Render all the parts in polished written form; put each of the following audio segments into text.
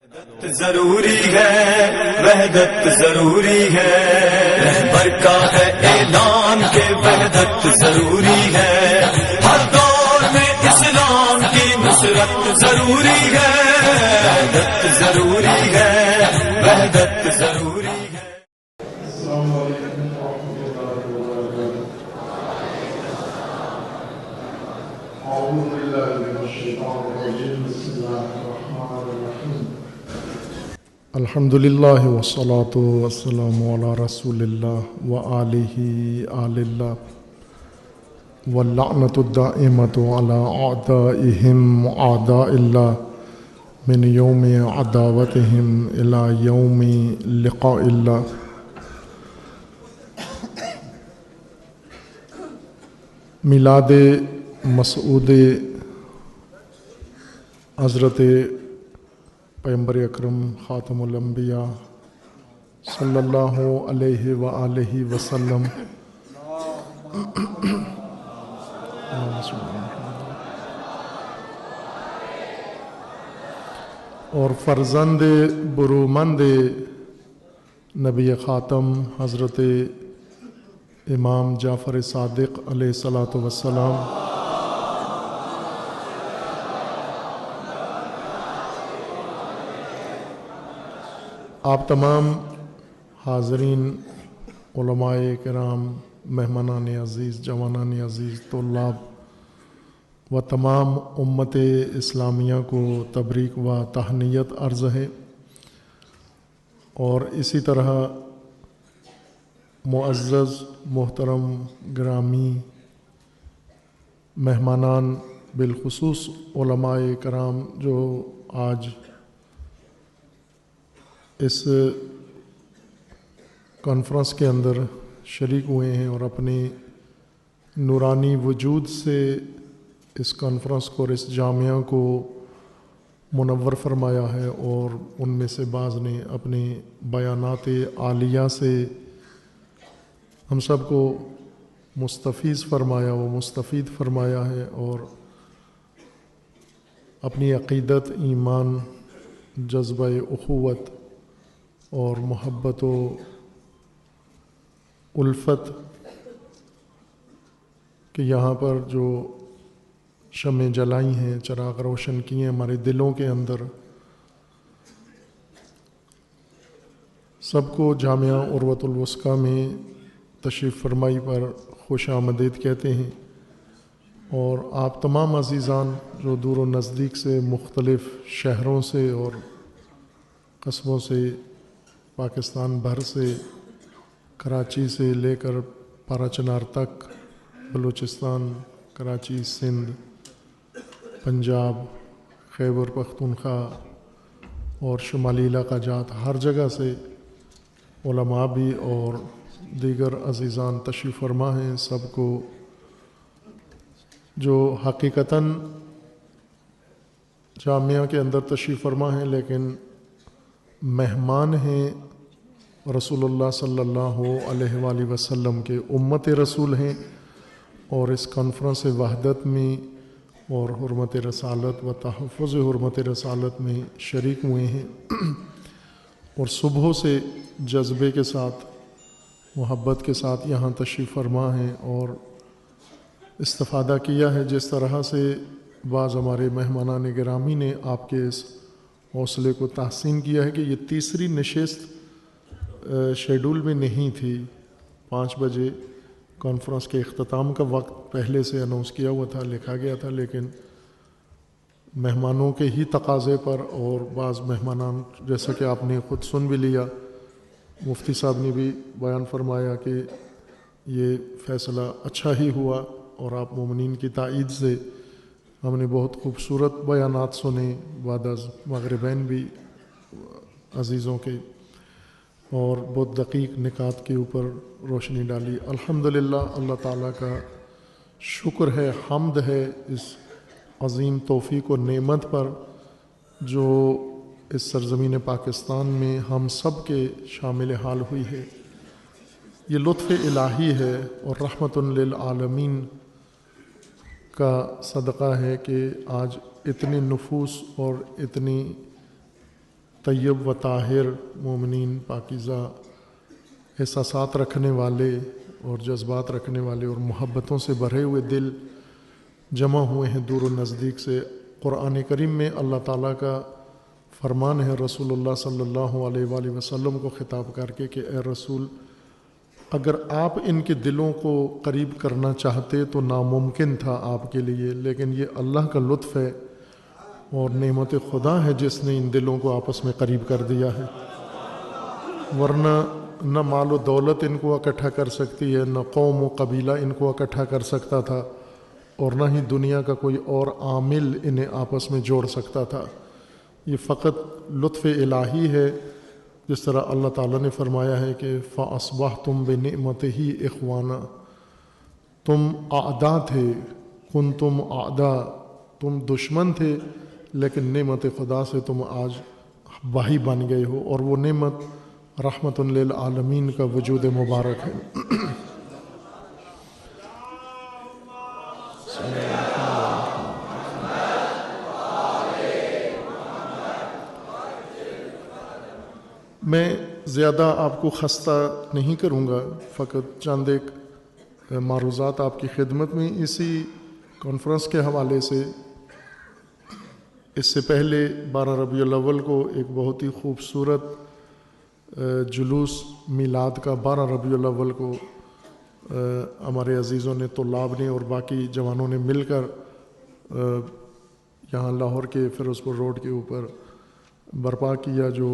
ضروری ہے وحدت ضروری ہے، رہبر کا ہے اعلان کہ وحدت ضروری ہے، ہر دور میں اسلام کی نصرت ضروری ہے، وحدت ضروری ہے، وحدت ضروری ہے۔ السلام علیکم ورحمۃ اللہ وبرکاتہ۔ اعوذ باللہ من الشیطان الرجیم، بسم اللہ الرحمن الرحیم۔ الحمد للہ والصلاة والسلام علی رسول اللہ وآلہ آل اللہ، واللعنۃ الدائمۃ علی اعدائہم اعداء اللہ من یوم عداوتہم الی یوم لقاء اللہ۔ میلاد مسعود حضرت پیغمبر اکرم خاتم الانبیاء صلی اللہ علیہ وآلہ وسلم اور فرزند برومند نبی خاتم حضرت امام جعفر صادق علیہ الصلاۃ والسلام، آپ تمام حاضرین، علماء کرام، مہمانان عزیز، جوانان عزیز، طلاب و تمام امت اسلامیہ کو تبریک و تہنیت عرض ہے، اور اسی طرح معزز محترم گرامی مہمانان، بالخصوص علماء کرام جو آج اس کانفرنس کے اندر شریک ہوئے ہیں اور اپنے نورانی وجود سے اس کانفرنس کو اور اس جامعہ کو منور فرمایا ہے، اور ان میں سے بعض نے اپنے بیانات عالیہ سے ہم سب کو مستفیض فرمایا و مستفید فرمایا ہے، اور اپنی عقیدت، ایمان، جذبہ اخوت اور محبت و الفت کہ یہاں پر جو شمع جلائی ہیں، چراغ روشن کیے ہیں ہمارے دلوں کے اندر، سب کو جامعہ عروۃ الوثقیٰ میں تشریف فرمائی پر خوش آمدید کہتے ہیں، اور آپ تمام عزیزان جو دور و نزدیک سے، مختلف شہروں سے اور قصبوں سے، پاکستان بھر سے، کراچی سے لے کر پارا چنار تک، بلوچستان، کراچی، سندھ، پنجاب، خیبر پختونخوا اور شمالی علاقہ جات، ہر جگہ سے علماء بھی اور دیگر عزیزان تشریف فرما ہیں، سب کو جو حقیقتاً جامعہ کے اندر تشریف فرما ہیں لیکن مہمان ہیں، رسول اللہ صلی اللہ علیہ وآلہ وسلم کے، امت رسول ہیں، اور اس کانفرنس وحدت میں اور حرمت رسالت و تحفظ حرمت رسالت میں شریک ہوئے ہیں، اور صبح سے جذبے کے ساتھ، محبت کے ساتھ یہاں تشریف فرما ہیں اور استفادہ کیا ہے۔ جس طرح سے بعض ہمارے مہمانان گرامی نے آپ کے اس حوصلے کو تحسین کیا ہے کہ یہ تیسری نشست شیڈول میں نہیں تھی، 5 بجے کانفرنس کے اختتام کا وقت پہلے سے اناؤنس کیا ہوا تھا، لکھا گیا تھا، لیکن مہمانوں کے ہی تقاضے پر اور بعض مہمانان، جیسا کہ آپ نے خود سن بھی لیا، مفتی صاحب نے بھی بیان فرمایا کہ یہ فیصلہ اچھا ہی ہوا، اور آپ مومنین کی تائید سے ہم نے بہت خوبصورت بیانات سنے بعد از مغربین بھی عزیزوں کے، اور بہت دقیق نکات کے اوپر روشنی ڈالی۔ الحمدللہ، اللہ تعالیٰ کا شکر ہے، حمد ہے اس عظیم توفیق و نعمت پر جو اس سرزمین پاکستان میں ہم سب کے شامل حال ہوئی ہے۔ یہ لطف الہی ہے اور رحمت للعالمین کا صدقہ ہے کہ آج اتنے نفوس اور اتنی طیب و طاہر مومنین پاکیزہ احساسات رکھنے والے اور جذبات رکھنے والے اور محبتوں سے بھرے ہوئے دل جمع ہوئے ہیں دور و نزدیک سے۔ قرآن کریم میں اللہ تعالیٰ کا فرمان ہے رسول اللہ صلی اللہ علیہ وآلہ وسلم کو خطاب کر کے کہ اے رسول، اگر آپ ان کے دلوں کو قریب کرنا چاہتے تو ناممکن تھا آپ کے لیے، لیکن یہ اللہ کا لطف ہے اور نعمت خدا ہے جس نے ان دلوں کو آپس میں قریب کر دیا ہے، ورنہ نہ مال و دولت ان کو اکٹھا کر سکتی ہے، نہ قوم و قبیلہ ان کو اکٹھا کر سکتا تھا، اور نہ ہی دنیا کا کوئی اور عامل انہیں آپس میں جوڑ سکتا تھا۔ یہ فقط لطف الہی ہے، جس طرح اللہ تعالیٰ نے فرمایا ہے کہ فَأَصْبَحْتُمْ بِنِعْمَتِهِ إِخْوَانًا، تم اعداء تھے، کنتم اعداء، تم دشمن تھے، لیکن نعمت خدا سے تم آج بھائی بن گئے ہو، اور وہ نعمت رحمت للعالمین کا وجود مبارک ہے۔ میں زیادہ آپ کو خستہ نہیں کروں گا، فقط چند ایک معروضات آپ کی خدمت میں اسی کانفرنس کے حوالے سے۔ اس سے پہلے 12 ربیع الاول کو ایک بہت ہی خوبصورت جلوس میلاد کا 12 ربیع الاول کو ہمارے عزیزوں نے، طلاب نے اور باقی جوانوں نے مل کر یہاں لاہور کے فیروز پور روڈ کے اوپر برپا کیا، جو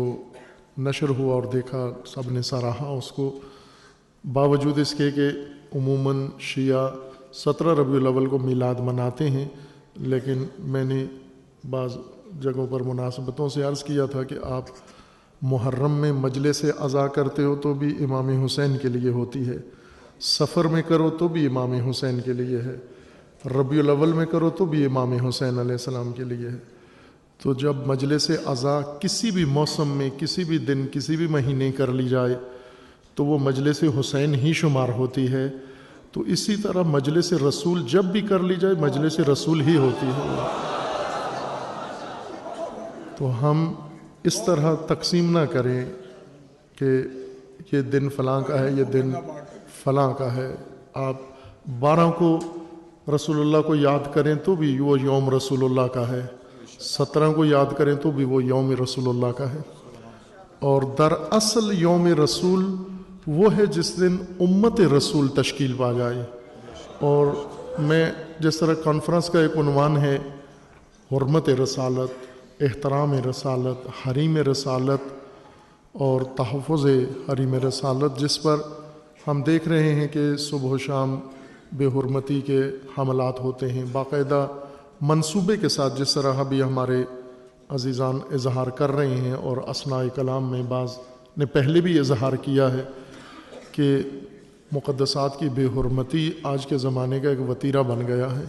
نشر ہوا اور دیکھا، سب نے سراہا اس کو، باوجود اس کے کہ عموماً شیعہ 17 ربیع الاول کو میلاد مناتے ہیں، لیکن میں نے بعض جگہوں پر مناسبتوں سے عرض کیا تھا کہ آپ محرم میں مجلس عزا کرتے ہو تو بھی امام حسین کے لیے ہوتی ہے، سفر میں کرو تو بھی امام حسین کے لیے ہے، ربیع الاول میں کرو تو بھی امام حسین علیہ السلام کے لیے ہے۔ تو جب مجلس عزا کسی بھی موسم میں، کسی بھی دن، کسی بھی مہینے کر لی جائے تو وہ مجلس حسین ہی شمار ہوتی ہے، تو اسی طرح مجلس رسول جب بھی کر لی جائے مجلس رسول ہی ہوتی ہے۔ تو ہم اس طرح تقسیم نہ کریں کہ یہ دن فلاں کا ہے، یہ دن فلاں کا ہے۔ آپ 12 کو رسول اللہ کو یاد کریں تو بھی وہ یوم رسول اللہ کا ہے، 17 کو یاد کریں تو بھی وہ یوم رسول اللہ کا ہے۔ اور دراصل یوم رسول وہ ہے جس دن امت رسول تشکیل پا جائے۔ اور میں جس طرح کانفرنس کا ایک عنوان ہے حرمت رسالت، احترام رسالت، حریم رسالت اور تحفظ حریم رسالت، جس پر ہم دیکھ رہے ہیں کہ صبح و شام بے حرمتی کے حملات ہوتے ہیں، باقاعدہ منصوبے کے ساتھ، جس طرح ابھی ہمارے عزیزان اظہار کر رہے ہیں، اور اثناء کلام میں بعض نے پہلے بھی اظہار کیا ہے کہ مقدسات کی بے حرمتی آج کے زمانے کا ایک وتیرہ بن گیا ہے۔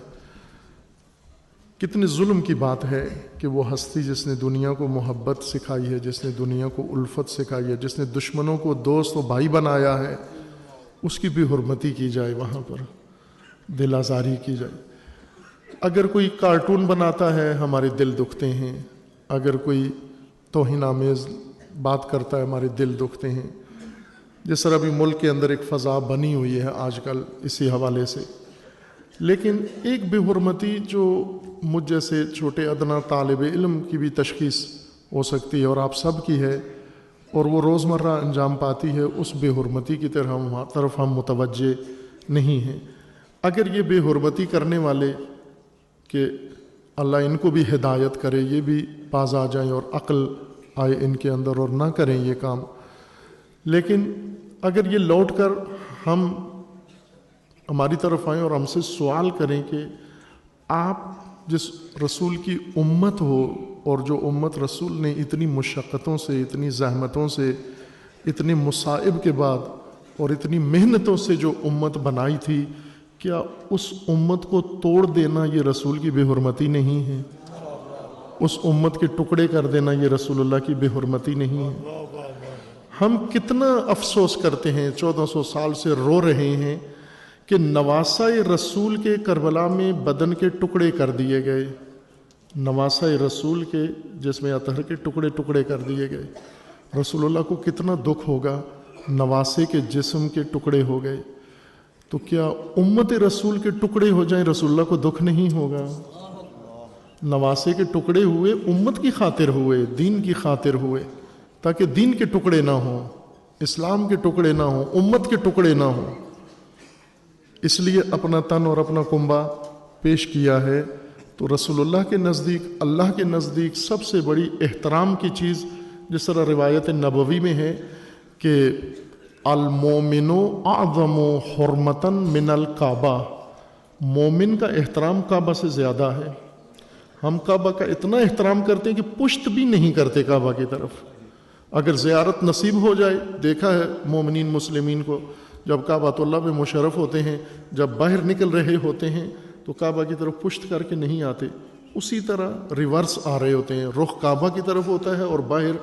کتنے ظلم کی بات ہے کہ وہ ہستی جس نے دنیا کو محبت سکھائی ہے، جس نے دنیا کو الفت سکھائی ہے، جس نے دشمنوں کو دوست و بھائی بنایا ہے، اس کی بے حرمتی کی جائے، وہاں پر دل آزاری کی جائے۔ اگر کوئی کارٹون بناتا ہے ہمارے دل دکھتے ہیں، اگر کوئی توہین آمیز بات کرتا ہے ہمارے دل دکھتے ہیں، جس طرح بھی ملک کے اندر ایک فضا بنی ہوئی ہے آج کل اسی حوالے سے۔ لیکن ایک بے حرمتی جو مجھ جیسے چھوٹے ادنا طالب علم کی بھی تشخیص ہو سکتی ہے اور آپ سب کی ہے، اور وہ روزمرہ انجام پاتی ہے، اس بے حرمتی کی طرف ہم متوجہ نہیں ہیں۔ اگر یہ بے حرمتی کرنے والے، کہ اللہ ان کو بھی ہدایت کرے، یہ بھی باز آ جائیں اور عقل آئے ان کے اندر اور نہ کریں یہ کام، لیکن اگر یہ لوٹ کر ہماری طرف آئیں اور ہم سے سوال کریں کہ آپ جس رسول کی امت ہو، اور جو امت رسول نے اتنی مشقتوں سے، اتنی زحمتوں سے، اتنے مصائب کے بعد اور اتنی محنتوں سے جو امت بنائی تھی، کیا اس امت کو توڑ دینا یہ رسول کی بے حرمتی نہیں ہے؟ اس امت کے ٹکڑے کر دینا یہ رسول اللہ کی بے حرمتی نہیں ہے؟ ہم کتنا افسوس کرتے ہیں، 1400 سال سے رو رہے ہیں کہ نواسہ رسول کے کربلا میں بدن کے ٹکڑے کر دیے گئے، نواسہ رسول کے جسم اطہر کے ٹکڑے ٹکڑے کر دیے گئے. رسول اللہ کو کتنا دکھ ہوگا، نواسے کے جسم کے ٹکڑے ہو گئے، تو کیا امت رسول کے ٹکڑے ہو جائیں رسول اللہ کو دکھ نہیں ہوگا؟ نواسے کے ٹکڑے ہوئے امت کی خاطر ہوئے، دین کی خاطر ہوئے، تاکہ دین کے ٹکڑے نہ ہوں، اسلام کے ٹکڑے نہ ہوں، امت کے ٹکڑے نہ ہوں. اس لیے اپنا تن اور اپنا کنبہ پیش کیا ہے. تو رسول اللہ کے نزدیک، اللہ کے نزدیک سب سے بڑی احترام کی چیز، جس طرح روایت نبوی میں ہے کہ المومن اعظم حرمتا من الکعبہ، مومن کا احترام کعبہ سے زیادہ ہے. ہم کعبہ کا اتنا احترام کرتے ہیں کہ پشت بھی نہیں کرتے کعبہ کی طرف. اگر زیارت نصیب ہو جائے، دیکھا ہے مومنین مسلمین کو جب کعبۃ اللہ میں مشرف ہوتے ہیں، جب باہر نکل رہے ہوتے ہیں تو کعبہ کی طرف پشت کر کے نہیں آتے، اسی طرح ریورس آ رہے ہوتے ہیں، رخ کعبہ کی طرف ہوتا ہے اور باہر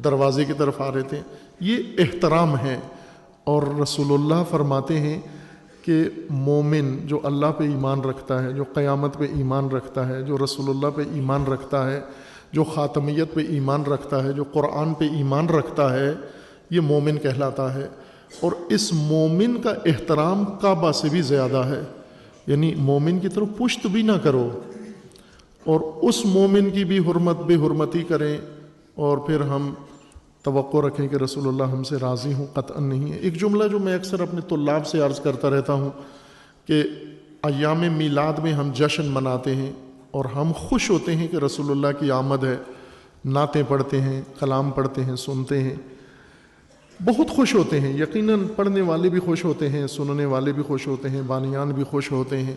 دروازے کی طرف آ رہے تھے. یہ احترام ہے. اور رسول اللہ فرماتے ہیں کہ مومن جو اللہ پہ ایمان رکھتا ہے، جو قیامت پہ ایمان رکھتا ہے، جو رسول اللہ پہ ایمان رکھتا ہے، جو خاتمیت پہ ایمان رکھتا ہے، جو قرآن پہ ایمان رکھتا ہے، یہ مومن کہلاتا ہے. اور اس مومن کا احترام کعبہ سے بھی زیادہ ہے. یعنی مومن کی طرف پشت بھی نہ کرو، اور اس مومن کی بھی حرمت بے حرمتی کریں، اور پھر ہم توقع رکھیں کہ رسول اللہ ہم سے راضی ہوں، قطعا نہیں ہے. ایک جملہ جو میں اکثر اپنے طلاب سے عرض کرتا رہتا ہوں کہ ایام میلاد میں ہم جشن مناتے ہیں اور ہم خوش ہوتے ہیں کہ رسول اللہ کی آمد ہے، نعتیں پڑھتے ہیں، کلام پڑھتے ہیں، سنتے ہیں، بہت خوش ہوتے ہیں. یقیناً پڑھنے والے بھی خوش ہوتے ہیں، سننے والے بھی خوش ہوتے ہیں، بانیان بھی خوش ہوتے ہیں.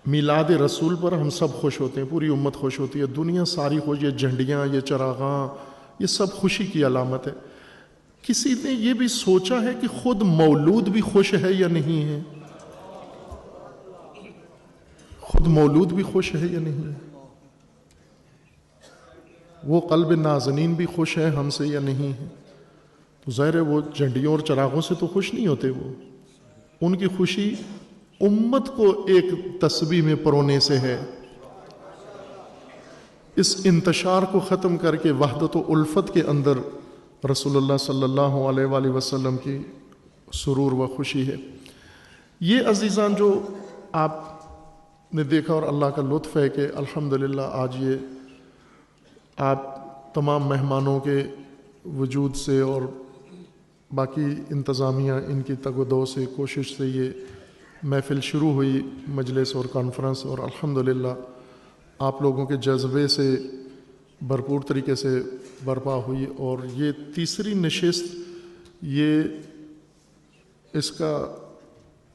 میلاد رسول پر ہم سب خوش ہوتے ہیں، پوری امت خوش ہوتی ہے، دنیا ساری خوش. یہ جھنڈیاں، یہ چراغاں، یہ سب خوشی کی علامت ہے. کسی نے یہ بھی سوچا ہے کہ خود مولود بھی خوش ہے یا نہیں ہے؟ خود مولود بھی خوش ہے یا نہیں ہے؟ وہ قلب نازنین بھی خوش ہے ہم سے یا نہیں ہے؟ تو ظاہر ہے وہ جھنڈیوں اور چراغوں سے تو خوش نہیں ہوتے. وہ ان کی خوشی امت کو ایک تسبیح میں پرونے سے ہے. اس انتشار کو ختم کر کے وحدت و الفت کے اندر رسول اللہ صلی اللہ علیہ وآلہ وسلم کی سرور و خوشی ہے. یہ عزیزان جو آپ نے دیکھا، اور اللہ کا لطف ہے کہ الحمدللہ آج یہ آپ تمام مہمانوں کے وجود سے اور باقی انتظامیہ ان کی تگ و دو سے، کوشش سے یہ محفل شروع ہوئی، مجلس اور کانفرنس، اور الحمدللہ آپ لوگوں کے جذبے سے بھرپور طریقے سے برپا ہوئی. اور یہ تیسری نشست، یہ اس کا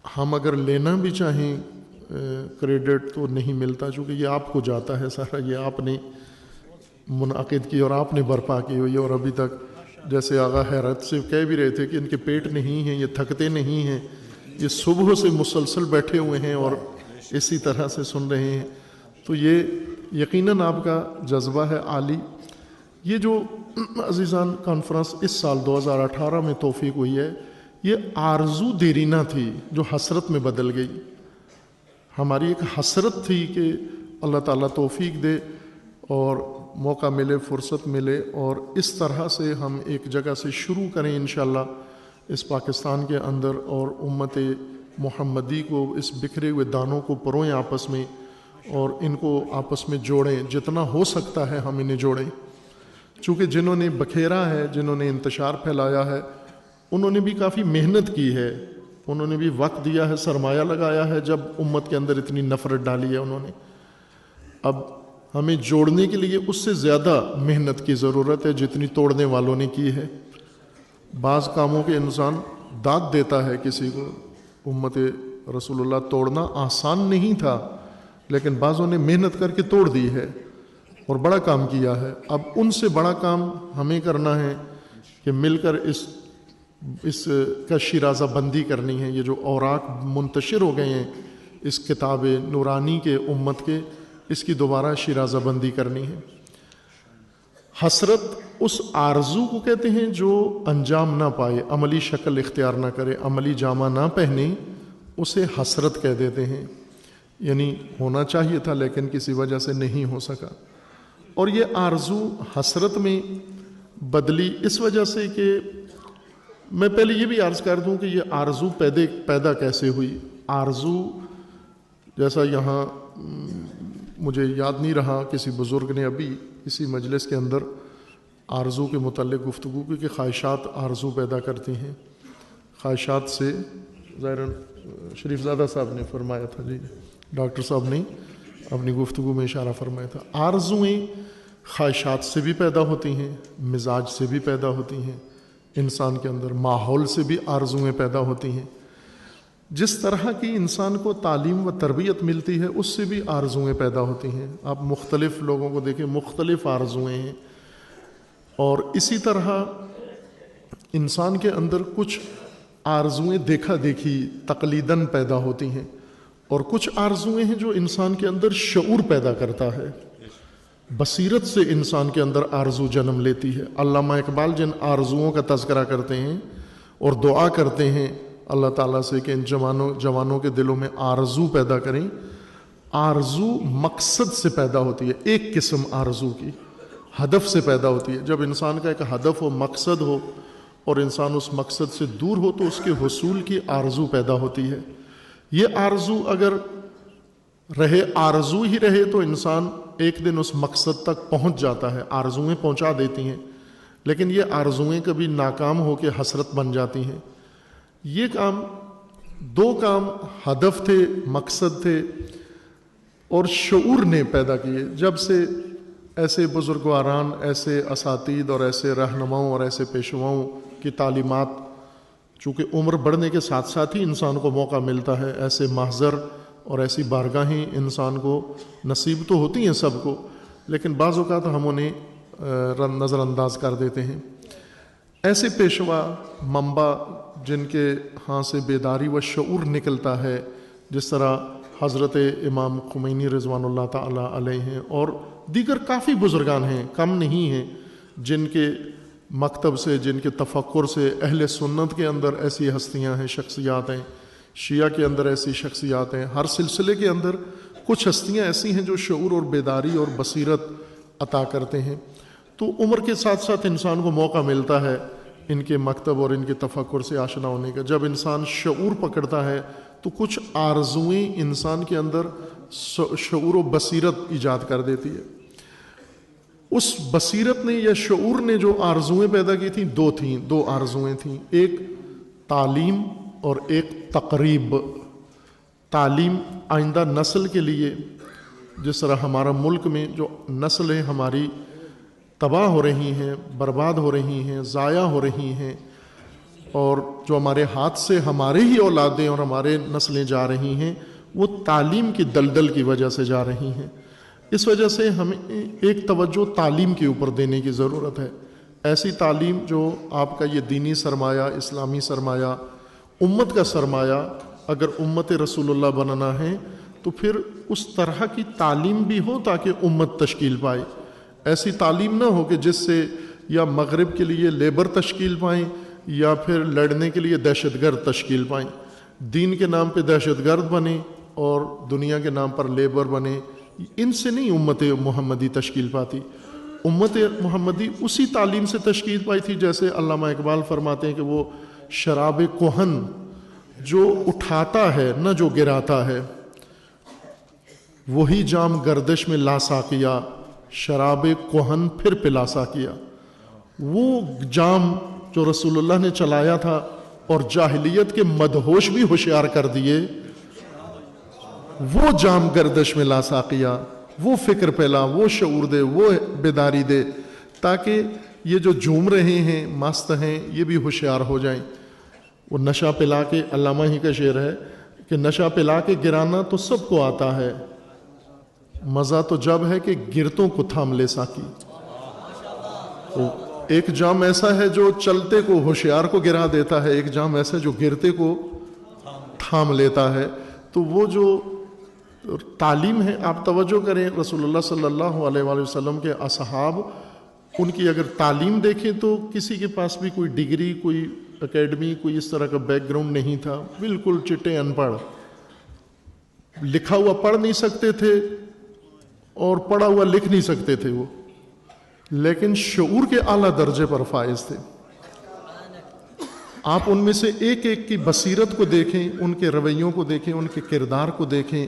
ہم اگر لینا بھی چاہیں کریڈٹ تو نہیں ملتا، چونکہ یہ آپ کو جاتا ہے سارا. یہ آپ نے منعقد کی اور آپ نے برپا کی ہوئی. اور ابھی تک جیسے آغا حیرت سے کہہ بھی رہے تھے کہ ان کے پیٹ نہیں ہیں، یہ تھکتے نہیں ہیں، یہ صبح سے مسلسل بیٹھے ہوئے ہیں اور اسی طرح سے سن رہے ہیں. تو یہ یقیناً آپ کا جذبہ ہے عالی. یہ جو عزیزان کانفرنس اس سال 2018 میں توفیق ہوئی ہے، یہ آرزو دیرینہ تھی جو حسرت میں بدل گئی. ہماری ایک حسرت تھی کہ اللہ تعالیٰ توفیق دے اور موقع ملے، فرصت ملے، اور اس طرح سے ہم ایک جگہ سے شروع کریں انشاءاللہ اس پاکستان کے اندر، اور امت محمدی کو، اس بکھرے ہوئے دانوں کو پروئیں آپس میں، اور ان کو آپس میں جوڑیں. جتنا ہو سکتا ہے ہم انہیں جوڑیں، چونکہ جنہوں نے بکھیرا ہے، جنہوں نے انتشار پھیلایا ہے، انہوں نے بھی کافی محنت کی ہے، انہوں نے بھی وقت دیا ہے، سرمایہ لگایا ہے. جب امت کے اندر اتنی نفرت ڈالی ہے انہوں نے، اب ہمیں جوڑنے کے لیے اس سے زیادہ محنت کی ضرورت ہے جتنی توڑنے والوں نے کی ہے. بعض کاموں کے انسان داد دیتا ہے کسی کو. امت رسول اللہ توڑنا آسان نہیں تھا، لیکن بعضوں نے محنت کر کے توڑ دی ہے اور بڑا کام کیا ہے. اب ان سے بڑا کام ہمیں کرنا ہے کہ مل کر اس کا شیرازہ بندی کرنی ہے. یہ جو اوراق منتشر ہو گئے ہیں اس کتاب نورانی کے امت کے، اس کی دوبارہ شیرازہ بندی کرنی ہے. حسرت اس آرزو کو کہتے ہیں جو انجام نہ پائے، عملی شکل اختیار نہ کرے، عملی جامہ نہ پہنے، اسے حسرت کہہ دیتے ہیں. یعنی ہونا چاہیے تھا لیکن کسی وجہ سے نہیں ہو سکا. اور یہ آرزو حسرت میں بدلی اس وجہ سے کہ میں پہلے یہ بھی عرض کر دوں کہ یہ آرزو پیدا کیسے ہوئی. آرزو جیسا یہاں مجھے یاد نہیں رہا کسی بزرگ نے ابھی اسی مجلس کے اندر آرزو کے متعلق گفتگو کی کہ خواہشات آرزو پیدا کرتی ہیں. خواہشات سے ظاہراً شریف زادہ صاحب نے فرمایا تھا، جی ڈاکٹر صاحب نے اپنی گفتگو میں اشارہ فرمایا تھا. آرزویں خواہشات سے بھی پیدا ہوتی ہیں، مزاج سے بھی پیدا ہوتی ہیں، انسان کے اندر ماحول سے بھی آرزویں پیدا ہوتی ہیں. جس طرح کی انسان کو تعلیم و تربیت ملتی ہے اس سے بھی آرزویں پیدا ہوتی ہیں. آپ مختلف لوگوں کو دیکھیں، مختلف آرزویں ہیں. اور اسی طرح انسان کے اندر کچھ آرزویں دیکھا دیکھی تقلیداً پیدا ہوتی ہیں، اور کچھ آرزویں ہیں جو انسان کے اندر شعور پیدا کرتا ہے، بصیرت سے انسان کے اندر آرزو جنم لیتی ہے. علامہ اقبال جن آرزوؤں کا تذکرہ کرتے ہیں اور دعا کرتے ہیں اللہ تعالیٰ سے کہ ان جوانوں کے دلوں میں آرزو پیدا کریں. آرزو مقصد سے پیدا ہوتی ہے، ایک قسم آرزو کی ہدف سے پیدا ہوتی ہے. جب انسان کا ایک ہدف ہو، مقصد ہو، اور انسان اس مقصد سے دور ہو تو اس کے حصول کی آرزو پیدا ہوتی ہے. یہ آرزو اگر رہے، آرزو ہی رہے تو انسان ایک دن اس مقصد تک پہنچ جاتا ہے. آرزویں پہنچا دیتی ہیں، لیکن یہ آرزویں کبھی ناکام ہو کے حسرت بن جاتی ہیں. یہ دو کام ہدف تھے، مقصد تھے، اور شعور نے پیدا کیے. جب سے ایسے بزرگواران، ایسے اساتید اور ایسے رہنماؤں اور ایسے پیشواؤں کی تعلیمات، چونکہ عمر بڑھنے کے ساتھ ساتھ ہی انسان کو موقع ملتا ہے، ایسے محضر اور ایسی بارگاہیں انسان کو نصیب تو ہوتی ہیں سب کو، لیکن بعض اوقات ہم انہیں نظر انداز کر دیتے ہیں. ایسے پیشوا منبع جن کے ہاں سے بیداری و شعور نکلتا ہے، جس طرح حضرت امام خمینی رضوان اللہ تعالیٰ علیہ ہیں، اور دیگر کافی بزرگان ہیں، کم نہیں ہیں، جن کے مکتب سے، جن کے تفکر سے اہل سنت کے اندر ایسی ہستیاں ہیں، شخصیات ہیں، شیعہ کے اندر ایسی شخصیات ہیں. ہر سلسلے کے اندر کچھ ہستیاں ایسی ہیں جو شعور اور بیداری اور بصیرت عطا کرتے ہیں. تو عمر کے ساتھ ساتھ انسان کو موقع ملتا ہے ان کے مکتب اور ان کے تفکر سے آشنا ہونے کا. جب انسان شعور پکڑتا ہے تو کچھ آرزویں انسان کے اندر شعور و بصیرت ایجاد کر دیتی ہے. اس بصیرت نے یا شعور نے جو آرزویں پیدا کی تھیں، دو آرزویں تھیں. ایک تعلیم اور ایک تقریب. تعلیم آئندہ نسل کے لیے، جس طرح ہمارا ملک میں جو نسلیں ہماری تباہ ہو رہی ہیں، برباد ہو رہی ہیں، ضائع ہو رہی ہیں، اور جو ہمارے ہاتھ سے ہمارے ہی اولادیں اور ہمارے نسلیں جا رہی ہیں، وہ تعلیم کی دلدل کی وجہ سے جا رہی ہیں. اس وجہ سے ہمیں ایک توجہ تعلیم کے اوپر دینے کی ضرورت ہے. ایسی تعلیم جو آپ کا یہ دینی سرمایہ، اسلامی سرمایہ، امت کا سرمایہ، اگر امت رسول اللہ بننا ہے تو پھر اس طرح کی تعلیم بھی ہو تاکہ امت تشکیل پائے. ایسی تعلیم نہ ہو کہ جس سے یا مغرب کے لیے لیبر تشکیل پائیں یا پھر لڑنے کے لیے دہشت گرد تشکیل پائیں. دین کے نام پہ دہشت گرد بنے اور دنیا کے نام پر لیبر بنے. ان سے نہیں امت محمدی تشکیل پاتی. امت محمدی اسی تعلیم سے تشکیل پائی تھی جیسے علامہ اقبال فرماتے ہیں کہ وہ شراب کہن جو اٹھاتا ہے نہ جو گراتا ہے، وہی جام گردش میں لا ساقیا، شراب کہن پھر پلا ساقیا. وہ جام جو رسول اللہ نے چلایا تھا اور جاہلیت کے مدہوش بھی ہوشیار کر دیے، وہ جام گردش میں لا ساقیا، وہ فکر پھیلا، وہ شعور دے، وہ بیداری دے، تاکہ یہ جو جھوم رہے ہیں، مست ہیں، یہ بھی ہوشیار ہو جائیں. وہ نشہ پلا کے، علامہ ہی کا شعر ہے کہ نشہ پلا کے گرانا تو سب کو آتا ہے، مزہ تو جب ہے کہ گرتوں کو تھام لے ساکی. ایک جام ایسا ہے جو چلتے کو، ہوشیار کو گرا دیتا ہے، ایک جام ایسا ہے جو گرتے کو تھام لیتا ہے. تو وہ جو تعلیم ہے، آپ توجہ کریں، رسول اللہ صلی اللہ علیہ وآلہ وسلم کے اصحاب، ان کی اگر تعلیم دیکھیں تو کسی کے پاس بھی کوئی ڈگری، کوئی اکیڈمی، کوئی اس طرح کا بیک گراؤنڈ نہیں تھا، بالکل چٹے ان پڑھ. لکھا ہوا پڑھ نہیں سکتے تھے اور پڑھا ہوا لکھ نہیں سکتے تھے وہ، لیکن شعور کے اعلیٰ درجے پر فائز تھے۔ آپ ان میں سے ایک ایک کی بصیرت کو دیکھیں، ان کے رویوں کو دیکھیں، ان کے کردار کو دیکھیں،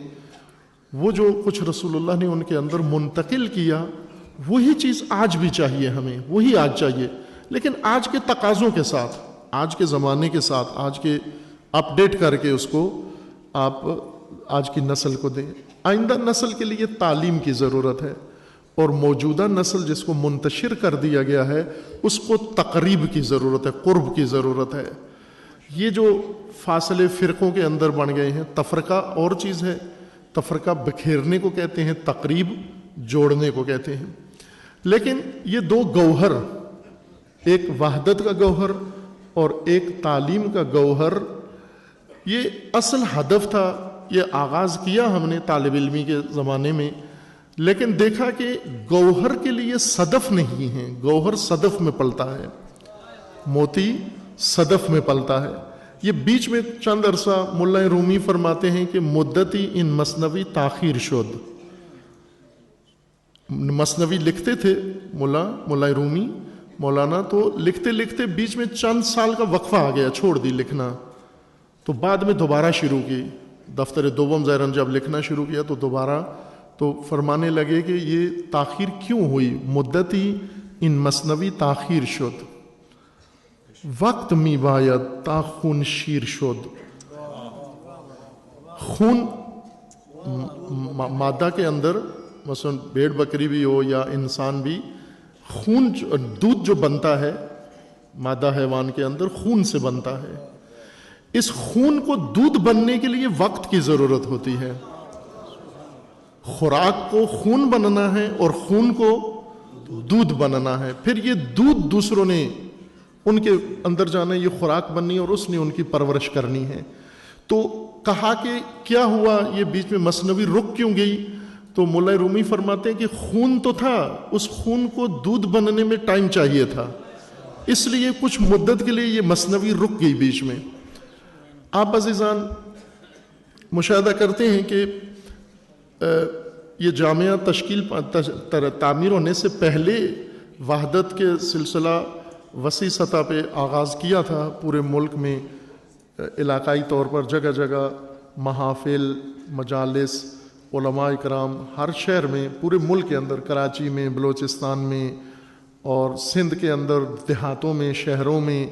وہ جو کچھ رسول اللہ نے ان کے اندر منتقل کیا وہی چیز آج بھی چاہیے ہمیں، وہی آج چاہیے، لیکن آج کے تقاضوں کے ساتھ، آج کے زمانے کے ساتھ، آج کے اپ ڈیٹ کر کے اس کو آپ آج کی نسل کو دیں۔ آئندہ نسل کے لیے تعلیم کی ضرورت ہے، اور موجودہ نسل جس کو منتشر کر دیا گیا ہے اس کو تقریب کی ضرورت ہے، قرب کی ضرورت ہے۔ یہ جو فاصلے فرقوں کے اندر بن گئے ہیں، تفرقہ اور چیز ہے، تفرقہ بکھیرنے کو کہتے ہیں، تقریب جوڑنے کو کہتے ہیں۔ لیکن یہ دو گوہر، ایک وحدت کا گوہر اور ایک تعلیم کا گوہر، یہ اصل ہدف تھا۔ یہ آغاز کیا ہم نے طالب علمی کے زمانے میں، لیکن دیکھا کہ گوہر کے لیے صدف نہیں ہے، گوہر صدف میں پلتا ہے، موتی صدف میں پلتا ہے۔ یہ بیچ میں چند عرصہ ملا رومی فرماتے ہیں کہ مدتی ان مثنوی تاخیر شد۔ مثنوی لکھتے تھے ملا رومی مولانا، تو لکھتے لکھتے بیچ میں چند سال کا وقفہ آ گیا، چھوڑ دی لکھنا، تو بعد میں دوبارہ شروع کی۔ دفتر دوم زیرن جب لکھنا شروع کیا تو دوبارہ تو فرمانے لگے کہ یہ تاخیر کیوں ہوئی، مدتی ان مثنوی تاخیر شد، وقت می باید تا خون شیر شد۔ خون مادہ کے اندر، مثلا بھیڑ بکری بھی ہو یا انسان بھی، خون دودھ جو بنتا ہے مادہ حیوان کے اندر خون سے بنتا ہے۔ اس خون کو دودھ بننے کے لیے وقت کی ضرورت ہوتی ہے۔ خوراک کو خون بننا ہے اور خون کو دودھ بننا ہے، پھر یہ دودھ دوسروں نے ان کے اندر جانا ہے، یہ خوراک بننی اور اس نے ان کی پرورش کرنی ہے۔ تو کہا کہ کیا ہوا، یہ بیچ میں مثنوی رک کیوں گئی؟ تو مولا رومی فرماتے ہیں کہ خون تو تھا، اس خون کو دودھ بننے میں ٹائم چاہیے تھا، اس لیے کچھ مدت کے لیے یہ مثنوی رک گئی بیچ میں۔ آپ عزیزان مشاہدہ کرتے ہیں کہ یہ جامعہ تعمیر ہونے سے پہلے وحدت کے سلسلہ وسیع سطح پہ آغاز کیا تھا پورے ملک میں، علاقائی طور پر جگہ جگہ محافل، مجالس، علماء اکرام، ہر شہر میں، پورے ملک کے اندر، کراچی میں، بلوچستان میں اور سندھ کے اندر دیہاتوں میں، شہروں میں،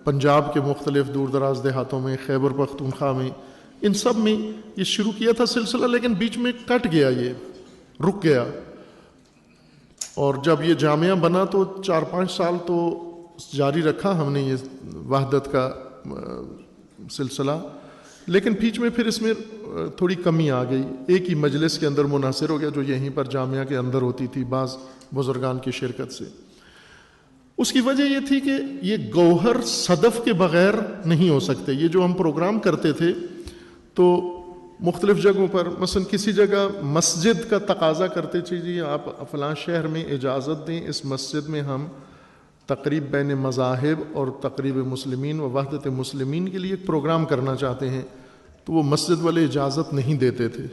پنجاب کے مختلف دور دراز دیہاتوں میں، خیبر پختونخوا میں، ان سب میں یہ شروع کیا تھا سلسلہ، لیکن بیچ میں کٹ گیا، یہ رک گیا۔ اور جب یہ جامعہ بنا تو 4-5 سال تو جاری رکھا ہم نے یہ وحدت کا سلسلہ، لیکن بیچ میں پھر اس میں تھوڑی کمی آ گئی، ایک ہی مجلس کے اندر منحصر ہو گیا جو یہیں پر جامعہ کے اندر ہوتی تھی بعض بزرگان کی شرکت سے۔ اس کی وجہ یہ تھی کہ یہ گوہر صدف کے بغیر نہیں ہو سکتے۔ یہ جو ہم پروگرام کرتے تھے تو مختلف جگہوں پر، مثلا کسی جگہ مسجد کا تقاضا کرتے تھے، جی آپ فلاں شہر میں اجازت دیں اس مسجد میں ہم تقریب بین مذاہب اور تقریب مسلمین و وحدت مسلمین کے لیے ایک پروگرام کرنا چاہتے ہیں، تو وہ مسجد والے اجازت نہیں دیتے تھے۔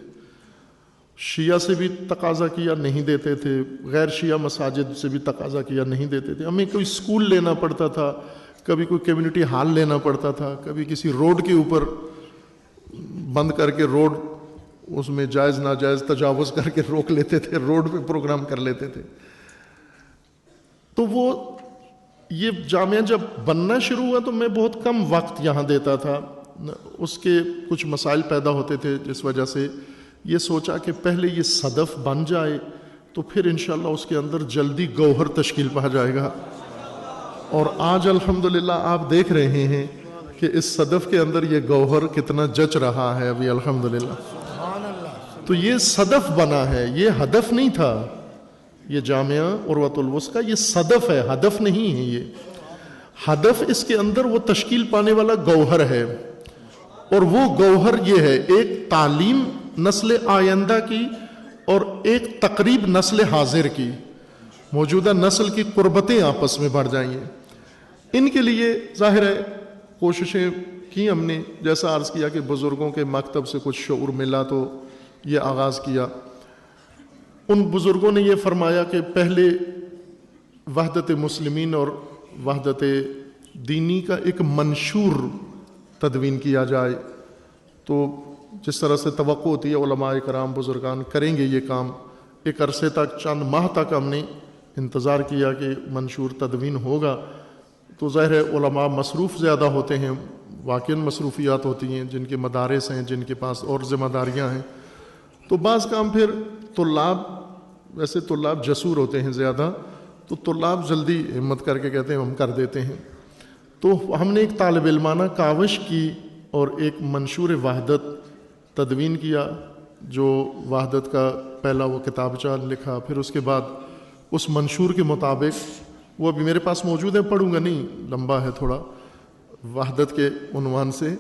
شیعہ سے بھی تقاضا کیا، نہیں دیتے تھے، غیر شیعہ مساجد سے بھی تقاضا کیا، نہیں دیتے تھے۔ ہمیں کوئی سکول لینا پڑتا تھا، کبھی کوئی کمیونٹی ہال لینا پڑتا تھا، کبھی کسی روڈ کے اوپر بند کر کے روڈ، اس میں جائز ناجائز تجاوز کر کے روک لیتے تھے، روڈ پہ پروگرام کر لیتے تھے۔ تو وہ یہ جامعہ جب بننا شروع ہوا تو میں بہت کم وقت یہاں دیتا تھا، اس کے کچھ مسائل پیدا ہوتے تھے، جس وجہ سے یہ سوچا کہ پہلے یہ صدف بن جائے تو پھر انشاءاللہ اس کے اندر جلدی گوہر تشکیل پا جائے گا۔ اور آج الحمدللہ آپ دیکھ رہے ہیں کہ اس صدف کے اندر یہ گوہر کتنا جچ رہا ہے ابھی الحمدللہ۔ تو یہ صدف بنا ہے، یہ ہدف نہیں تھا۔ یہ جامعہ عروۃ الوثقی یہ صدف ہے، ہدف نہیں ہے۔ یہ ہدف، اس کے اندر وہ تشکیل پانے والا گوہر ہے، اور وہ گوہر یہ ہے، ایک تعلیم نسل آئندہ کی اور ایک تقریب نسل حاضر کی، موجودہ نسل کی قربتیں آپس میں بڑھ جائیں۔ ان کے لیے ظاہر ہے کوششیں کی ہم نے، جیسا عرض کیا کہ بزرگوں کے مکتب سے کچھ شعور ملا تو یہ آغاز کیا۔ ان بزرگوں نے یہ فرمایا کہ پہلے وحدت مسلمین اور وحدت دینی کا ایک منشور تدوین کیا جائے، تو جس طرح سے توقع ہوتی ہے علماء کرام بزرگان کریں گے یہ کام، ایک عرصے تک چند ماہ تک ہم نے انتظار کیا کہ منشور تدوین ہوگا۔ تو ظاہر ہے علماء مصروف زیادہ ہوتے ہیں، واقعاً مصروفیات ہوتی ہیں، جن کے مدارس ہیں، جن کے پاس اور ذمہ داریاں ہیں، تو بعض کام پھر طلاب، ویسے طلاب جسور ہوتے ہیں زیادہ، تو طلاب جلدی ہمت کر کے کہتے ہیں ہم کر دیتے ہیں۔ تو ہم نے ایک طالب علمانہ کاوش کی اور ایک منشور وحدت تدوین کیا، جو وحدت کا پہلا وہ کتابچہ لکھا، پھر اس کے بعد اس منشور کے مطابق، وہ ابھی میرے پاس موجود ہے، پڑھوں گا نہیں، لمبا ہے تھوڑا، وحدت کے عنوان سے،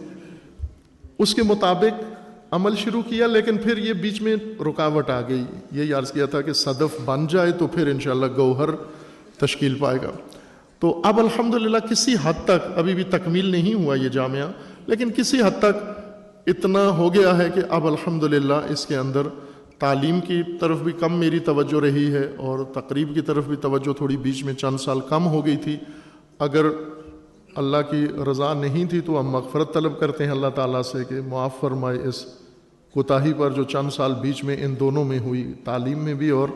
اس کے مطابق عمل شروع کیا، لیکن پھر یہ بیچ میں رکاوٹ آ گئی۔ یہی عرض کیا تھا کہ صدف بن جائے تو پھر انشاءاللہ گوہر تشکیل پائے گا۔ تو اب الحمدللہ کسی حد تک، ابھی بھی تکمیل نہیں ہوا یہ جامعہ، لیکن کسی حد تک اتنا ہو گیا ہے کہ اب الحمدللہ اس کے اندر تعلیم کی طرف بھی کم میری توجہ رہی ہے، اور تقریب کی طرف بھی توجہ تھوڑی بیچ میں چند سال کم ہو گئی تھی۔ اگر اللہ کی رضا نہیں تھی تو ہم مغفرت طلب کرتے ہیں اللہ تعالیٰ سے کہ معاف فرمائے اس کوتاہی پر جو چند سال بیچ میں ان دونوں میں ہوئی، تعلیم میں بھی اور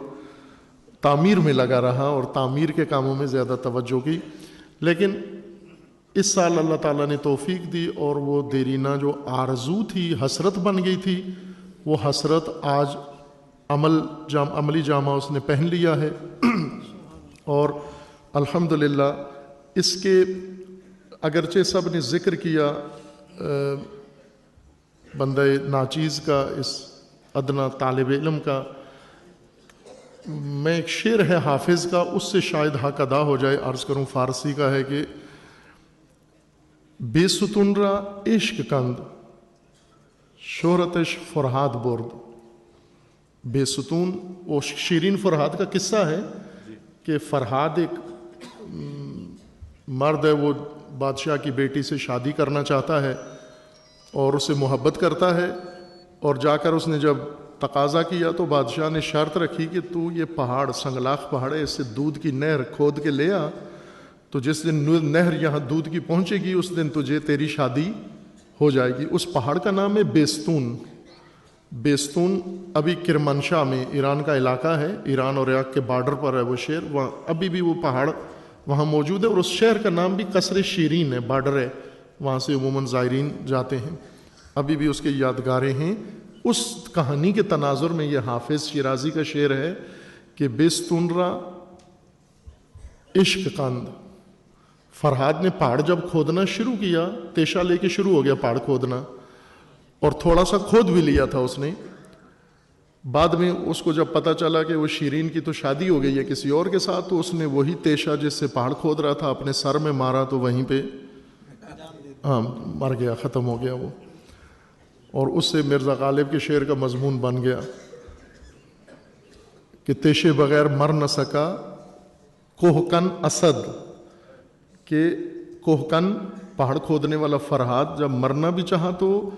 تعمیر میں لگا رہا اور تعمیر کے کاموں میں زیادہ توجہ کی۔ لیکن اس سال اللہ تعالیٰ نے توفیق دی، اور وہ دیرینہ جو آرزو تھی، حسرت بن گئی تھی، وہ حسرت آج عملی جامہ اس نے پہن لیا ہے۔ اور الحمدللہ اس کے اگرچہ سب نے ذکر کیا بندہ ناچیز کا، اس ادنا طالب علم کا، میں ایک شعر ہے حافظ کا، اس سے شاید حق ادا ہو جائے، عرض کروں فارسی کا ہے کہ بے ستون را عشق کند شہرتش فرہاد برد۔ بے ستون، وہ شیرین فرہاد کا قصہ ہے کہ فرہاد ایک مرد ہے، وہ بادشاہ کی بیٹی سے شادی کرنا چاہتا ہے اور اسے محبت کرتا ہے، اور جا کر اس نے جب تقاضا کیا تو بادشاہ نے شرط رکھی کہ تو یہ پہاڑ، سنگلاخ پہاڑ ہے، اس سے دودھ کی نہر کھود کے لے آ، تو جس دن نہر یہاں دودھ کی پہنچے گی اس دن تجھے تیری شادی ہو جائے گی۔ اس پہاڑ کا نام ہے بیستون۔ بیستون ابھی کرمانشاہ میں، ایران کا علاقہ ہے، ایران اور عراق کے بارڈر پر ہے وہ شہر، وہاں ابھی بھی وہ پہاڑ وہاں موجود ہے، اور اس شہر کا نام بھی قصر شیرین ہے، بارڈر ہے، وہاں سے عموماً زائرین جاتے ہیں، ابھی بھی اس کے یادگاریں ہیں۔ اس کہانی کے تناظر میں یہ حافظ شیرازی کا شعر ہے کہ بیستون را عشق کند۔ فرہاد نے پہاڑ جب کھودنا شروع کیا، تیشہ لے کے شروع ہو گیا پہاڑ کھودنا، اور تھوڑا سا کھود بھی لیا تھا اس نے۔ بعد میں اس کو جب پتہ چلا کہ وہ شیرین کی تو شادی ہو گئی ہے کسی اور کے ساتھ، تو اس نے وہی تیشہ جس سے پہاڑ کھود رہا تھا اپنے سر میں مارا، تو وہیں پہ مر گیا، ختم ہو گیا وہ۔ اور اس سے مرزا غالب کے شعر کا مضمون بن گیا کہ تیشے بغیر مر نہ سکا کوہکن اسد، کہ کوہکن پہاڑ کھودنے والا فرہاد جب مرنا بھی چاہا تو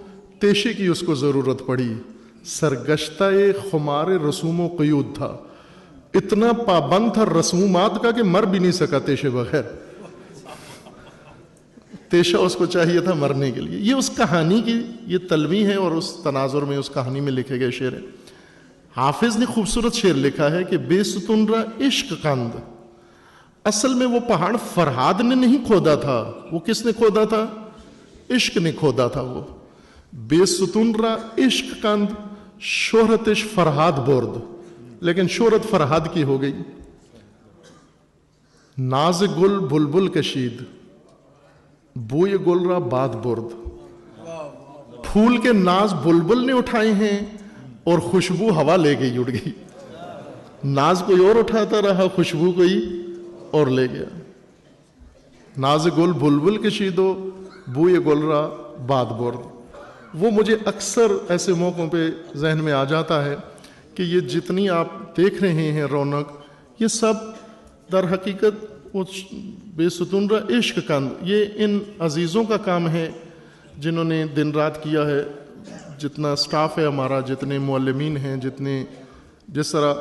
تیشے کی اس کو ضرورت پڑی، سرگشتہ خمار رسوم و قیود تھا، اتنا پابند تھا رسومات کا کہ مر بھی نہیں سکا تیشے بغیر، تیشہ اس کو چاہیے تھا مرنے کے لیے۔ یہ اس کہانی کی یہ تلوی ہے، اور اس تناظر میں اس کہانی میں لکھے گئے شعر ہے۔ حافظ نے خوبصورت شعر لکھا ہے کہ بے ستون را عشق کند، اصل میں وہ پہاڑ فرہاد نے نہیں کھودا تھا، وہ کس نے کھودا تھا؟ عشق نے کھودا تھا۔ وہ بے ستون را عشق کند شہرتش فرہاد برد، لیکن شہرت فرہاد کی ہو گئی۔ ناز گل بلبل کشید بوئے گل را باد برد، پھول کے ناز بلبل نے اٹھائے ہیں اور خوشبو ہوا لے گئی، اڑ گئی۔ ناز کوئی اور اٹھاتا رہا، خوشبو کوئی اور لے گیا۔ ناز گل بلبل کشیدو بوئے گل را باد برد۔ وہ مجھے اکثر ایسے موقعوں پہ ذہن میں آ جاتا ہے کہ یہ جتنی آپ دیکھ رہے ہیں رونق، یہ سب در حقیقت وہ بے ستون را عشق کند، یہ ان عزیزوں کا کام ہے جنہوں نے دن رات کیا ہے، جتنا سٹاف ہے ہمارا، جتنے معلمین ہیں، جس طرح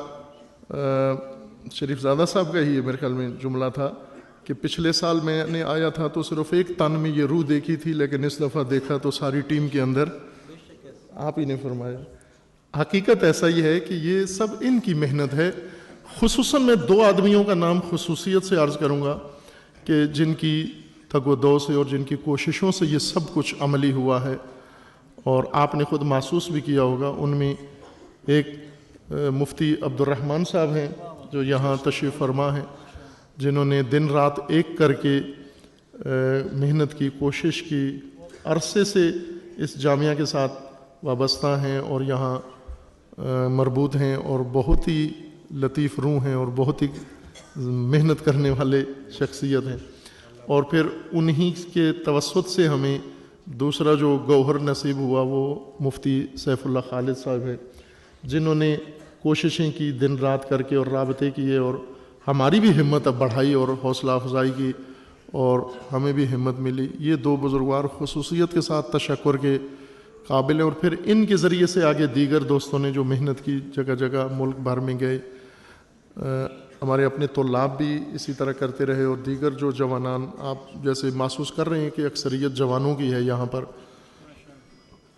شریف زادہ صاحب کا ہی میرے خیال میں جملہ تھا کہ پچھلے سال میں نے آیا تھا تو صرف ایک تن میں یہ روح دیکھی تھی، لیکن اس دفعہ دیکھا تو ساری ٹیم کے اندر، آپ ہی نے فرمایا۔ حقیقت ایسا ہی ہے کہ یہ سب ان کی محنت ہے۔ خصوصاً میں 2 آدمیوں کا نام خصوصیت سے عرض کروں گا کہ جن کی تگ و دو سے اور جن کی کوششوں سے یہ سب کچھ عملی ہوا ہے، اور آپ نے خود محسوس بھی کیا ہوگا۔ ان میں ایک مفتی عبد الرحمن صاحب ہیں جو یہاں تشریف فرما ہیں، جنہوں نے دن رات ایک کر کے محنت کی، کوشش کی، عرصے سے اس جامعہ کے ساتھ وابستہ ہیں اور یہاں مربوط ہیں، اور بہت ہی لطیف روح ہیں اور بہت ہی محنت کرنے والے شخصیت ہیں۔ اور پھر انہی کے توسط سے ہمیں دوسرا جو گوہر نصیب ہوا وہ مفتی سیف اللہ خالد صاحب ہے، جنہوں نے کوششیں کی دن رات کر کے اور رابطے کیے، اور ہماری بھی ہمت اب بڑھائی اور حوصلہ افزائی کی، اور ہمیں بھی ہمت ملی۔ یہ 2 بزرگوار خصوصیت کے ساتھ تشکر کے قابل ہیں، اور پھر ان کے ذریعے سے آگے دیگر دوستوں نے جو محنت کی، جگہ جگہ ملک بھر میں گئے، ہمارے اپنے طلاب بھی اسی طرح کرتے رہے، اور دیگر جو جوانان، آپ جیسے محسوس کر رہے ہیں کہ اکثریت جوانوں کی ہے یہاں پر،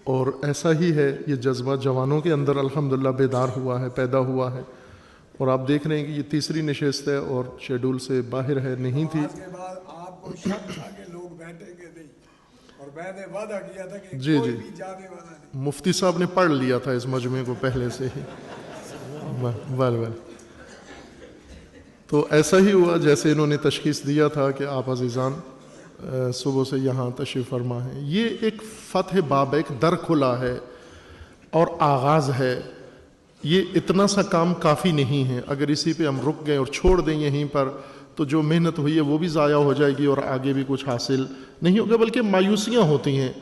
اور ایسا ہی ہے یہ جذبہ جوانوں کے اندر الحمدللہ بیدار ہوا ہے، پیدا ہوا ہے۔ اور آپ دیکھ رہے ہیں کہ یہ تیسری نشست ہے اور شیڈول سے باہر ہے، نہیں تھی۔ اس کے بعد آپ کو شک تھا کہ لوگ بیٹھیں گے نہیں، اور میں نے وعدہ کیا تھا کہ جی کوئی جی، بھی جانے والا نہیں۔ مفتی صاحب نے پڑھ لیا تھا اس مجمع کو پہلے سے ہی۔ بل تو ایسا ہی ہوا جیسے انہوں نے تشخیص دیا تھا کہ آپ عزیزان صبح سے یہاں تشریف فرما ہیں۔ یہ ایک فتح باب، ایک در کھلا ہے اور آغاز ہے۔ یہ اتنا سا کام کافی نہیں ہے، اگر اسی پہ ہم رک گئے اور چھوڑ دیں یہیں پر تو جو محنت ہوئی ہے وہ بھی ضائع ہو جائے گی اور آگے بھی کچھ حاصل نہیں ہوگا، بلکہ مایوسیاں ہوتی ہیں۔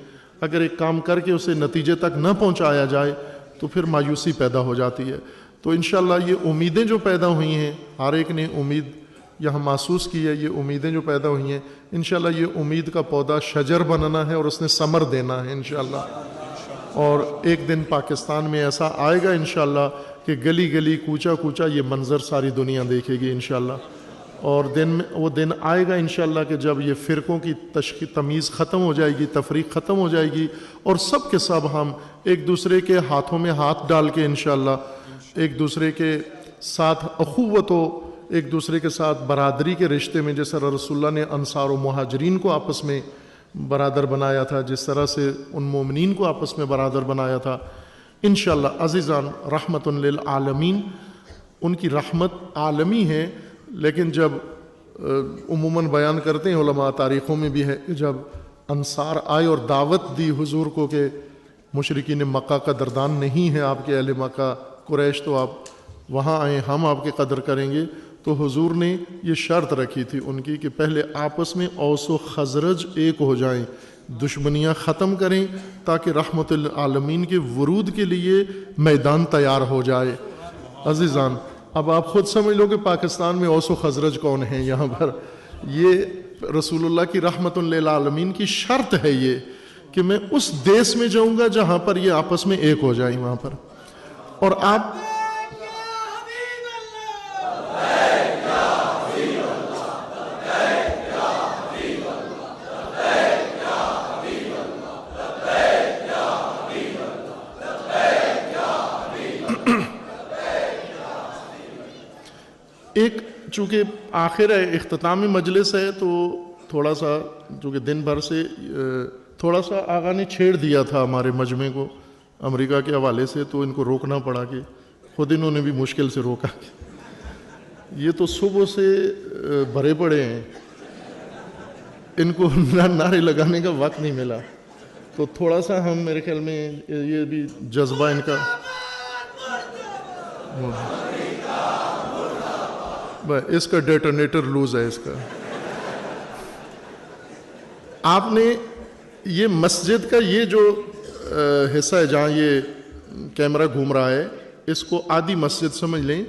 اگر ایک کام کر کے اسے نتیجے تک نہ پہنچایا جائے تو پھر مایوسی پیدا ہو جاتی ہے۔ تو انشاءاللہ یہ امیدیں جو پیدا ہوئی ہیں، ہر ایک نے امید یہاں محسوس کی ہے، یہ امیدیں جو پیدا ہوئی ہیں، انشاءاللہ یہ امید کا پودا شجر بننا ہے اور اس نے ثمر دینا ہے انشاءاللہ۔ اور ایک دن پاکستان میں ایسا آئے گا انشاءاللہ کہ گلی گلی، کوچہ کوچہ یہ منظر ساری دنیا دیکھے گی انشاءاللہ۔ اور وہ دن آئے گا انشاءاللہ کہ جب یہ فرقوں کی تمیز ختم ہو جائے گی، تفریق ختم ہو جائے گی، اور سب کے سب ہم ایک دوسرے کے ہاتھوں میں ہاتھ ڈال کے انشاءاللہ ایک دوسرے کے ساتھ اخوت و ایک دوسرے کے ساتھ برادری کے رشتے میں، جس طرح رسول اللہ نے انصار و مہاجرین کو آپس میں برادر بنایا تھا، جس طرح سے ان مومنین کو آپس میں برادر بنایا تھا، انشاءاللہ عزیزان رحمت للعالمین۔ ان کی رحمت عالمی ہے، لیکن جب عموماً بیان کرتے ہیں علماء، تاریخوں میں بھی ہے کہ جب انصار آئے اور دعوت دی حضور کو کہ مشرکین مکہ کا قدردان نہیں ہے آپ کے اہل مکہ قریش، تو آپ وہاں آئیں، ہم آپ کے قدر کریں گے، تو حضور نے یہ شرط رکھی تھی ان کی کہ پہلے آپس میں اوس و خزرج ایک ہو جائیں، دشمنیاں ختم کریں، تاکہ رحمت العالمین کے ورود کے لیے میدان تیار ہو جائے۔ عزیزان اب آپ خود سمجھ لو کہ پاکستان میں اوس و خزرج کون ہیں یہاں پر۔ یہ رسول اللہ کی رحمت للعالمین کی شرط ہے یہ کہ میں اس دیس میں جاؤں گا جہاں پر یہ آپس میں ایک ہو جائیں وہاں پر۔ اور آپ ایک چونکہ آخر ہے، اختتامی مجلس ہے، تو تھوڑا سا چونکہ دن بھر سے تھوڑا سا آقا نے چھیڑ دیا تھا ہمارے مجمع کو امریکہ کے حوالے سے، تو ان کو روکنا پڑا، کہ خود انہوں نے بھی مشکل سے روکا۔ یہ تو صبح سے بھرے پڑے ہیں، ان کو نعرے لگانے کا وقت نہیں ملا، تو تھوڑا سا ہم میرے خیال میں یہ بھی جذبہ ان کا اس کا ڈیٹونیٹر لوز ہے اس کا۔ آپ نے یہ مسجد کا یہ جو حصہ ہے جہاں یہ کیمرہ گھوم رہا ہے، اس کو آدھی مسجد سمجھ لیں،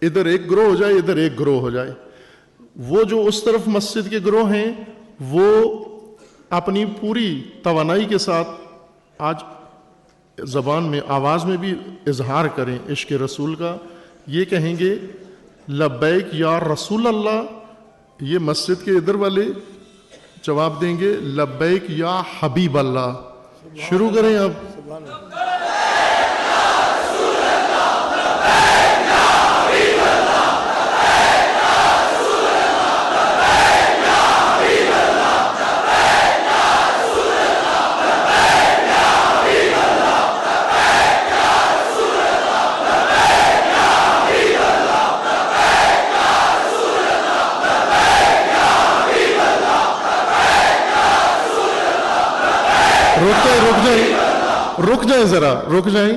ادھر ایک گروہ ہو جائے، ادھر ایک گروہ ہو جائے۔ وہ جو اس طرف مسجد کے گروہ ہیں وہ اپنی پوری توانائی کے ساتھ آج زبان میں آواز میں بھی اظہار کریں عشق رسول کا. یہ کہیں گے لبیک یا رسول اللہ. یہ مسجد کے ادھر والے جواب دیں گے لبیک یا حبیب اللہ. شروع کریں اب. رک جائیں.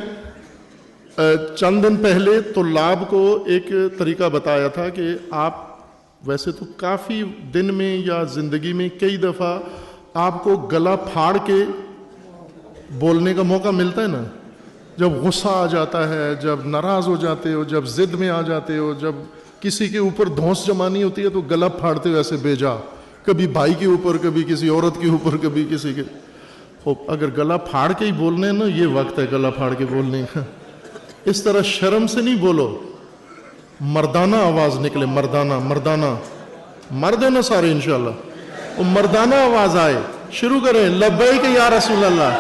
چند دن پہلے طلاب کو ایک طریقہ بتایا تھا کہ آپ ویسے تو کافی دن میں یا زندگی میں کئی دفعہ آپ کو گلا پھاڑ کے بولنے کا موقع ملتا ہے نا. جب غصہ آ جاتا ہے, جب ناراض ہو جاتے ہو, جب ضد میں آ جاتے ہو, جب کسی کے اوپر دھونس جمانی ہوتی ہے تو گلا پھاڑتے ہو ایسے بھیجا, کبھی بھائی کے اوپر, کبھی کسی عورت کے اوپر, کبھی کسی کے. اگر گلا پھاڑ کے ہی بولنے نا, یہ وقت ہے گلا پھاڑ کے بولنے کا. اس طرح شرم سے نہیں بولو, مردانہ آواز نکلے, مردانہ. مرد ہے نا سارے انشاءاللہ, وہ مردانہ آواز آئے. شروع کریں لبیک یا رسول اللہ.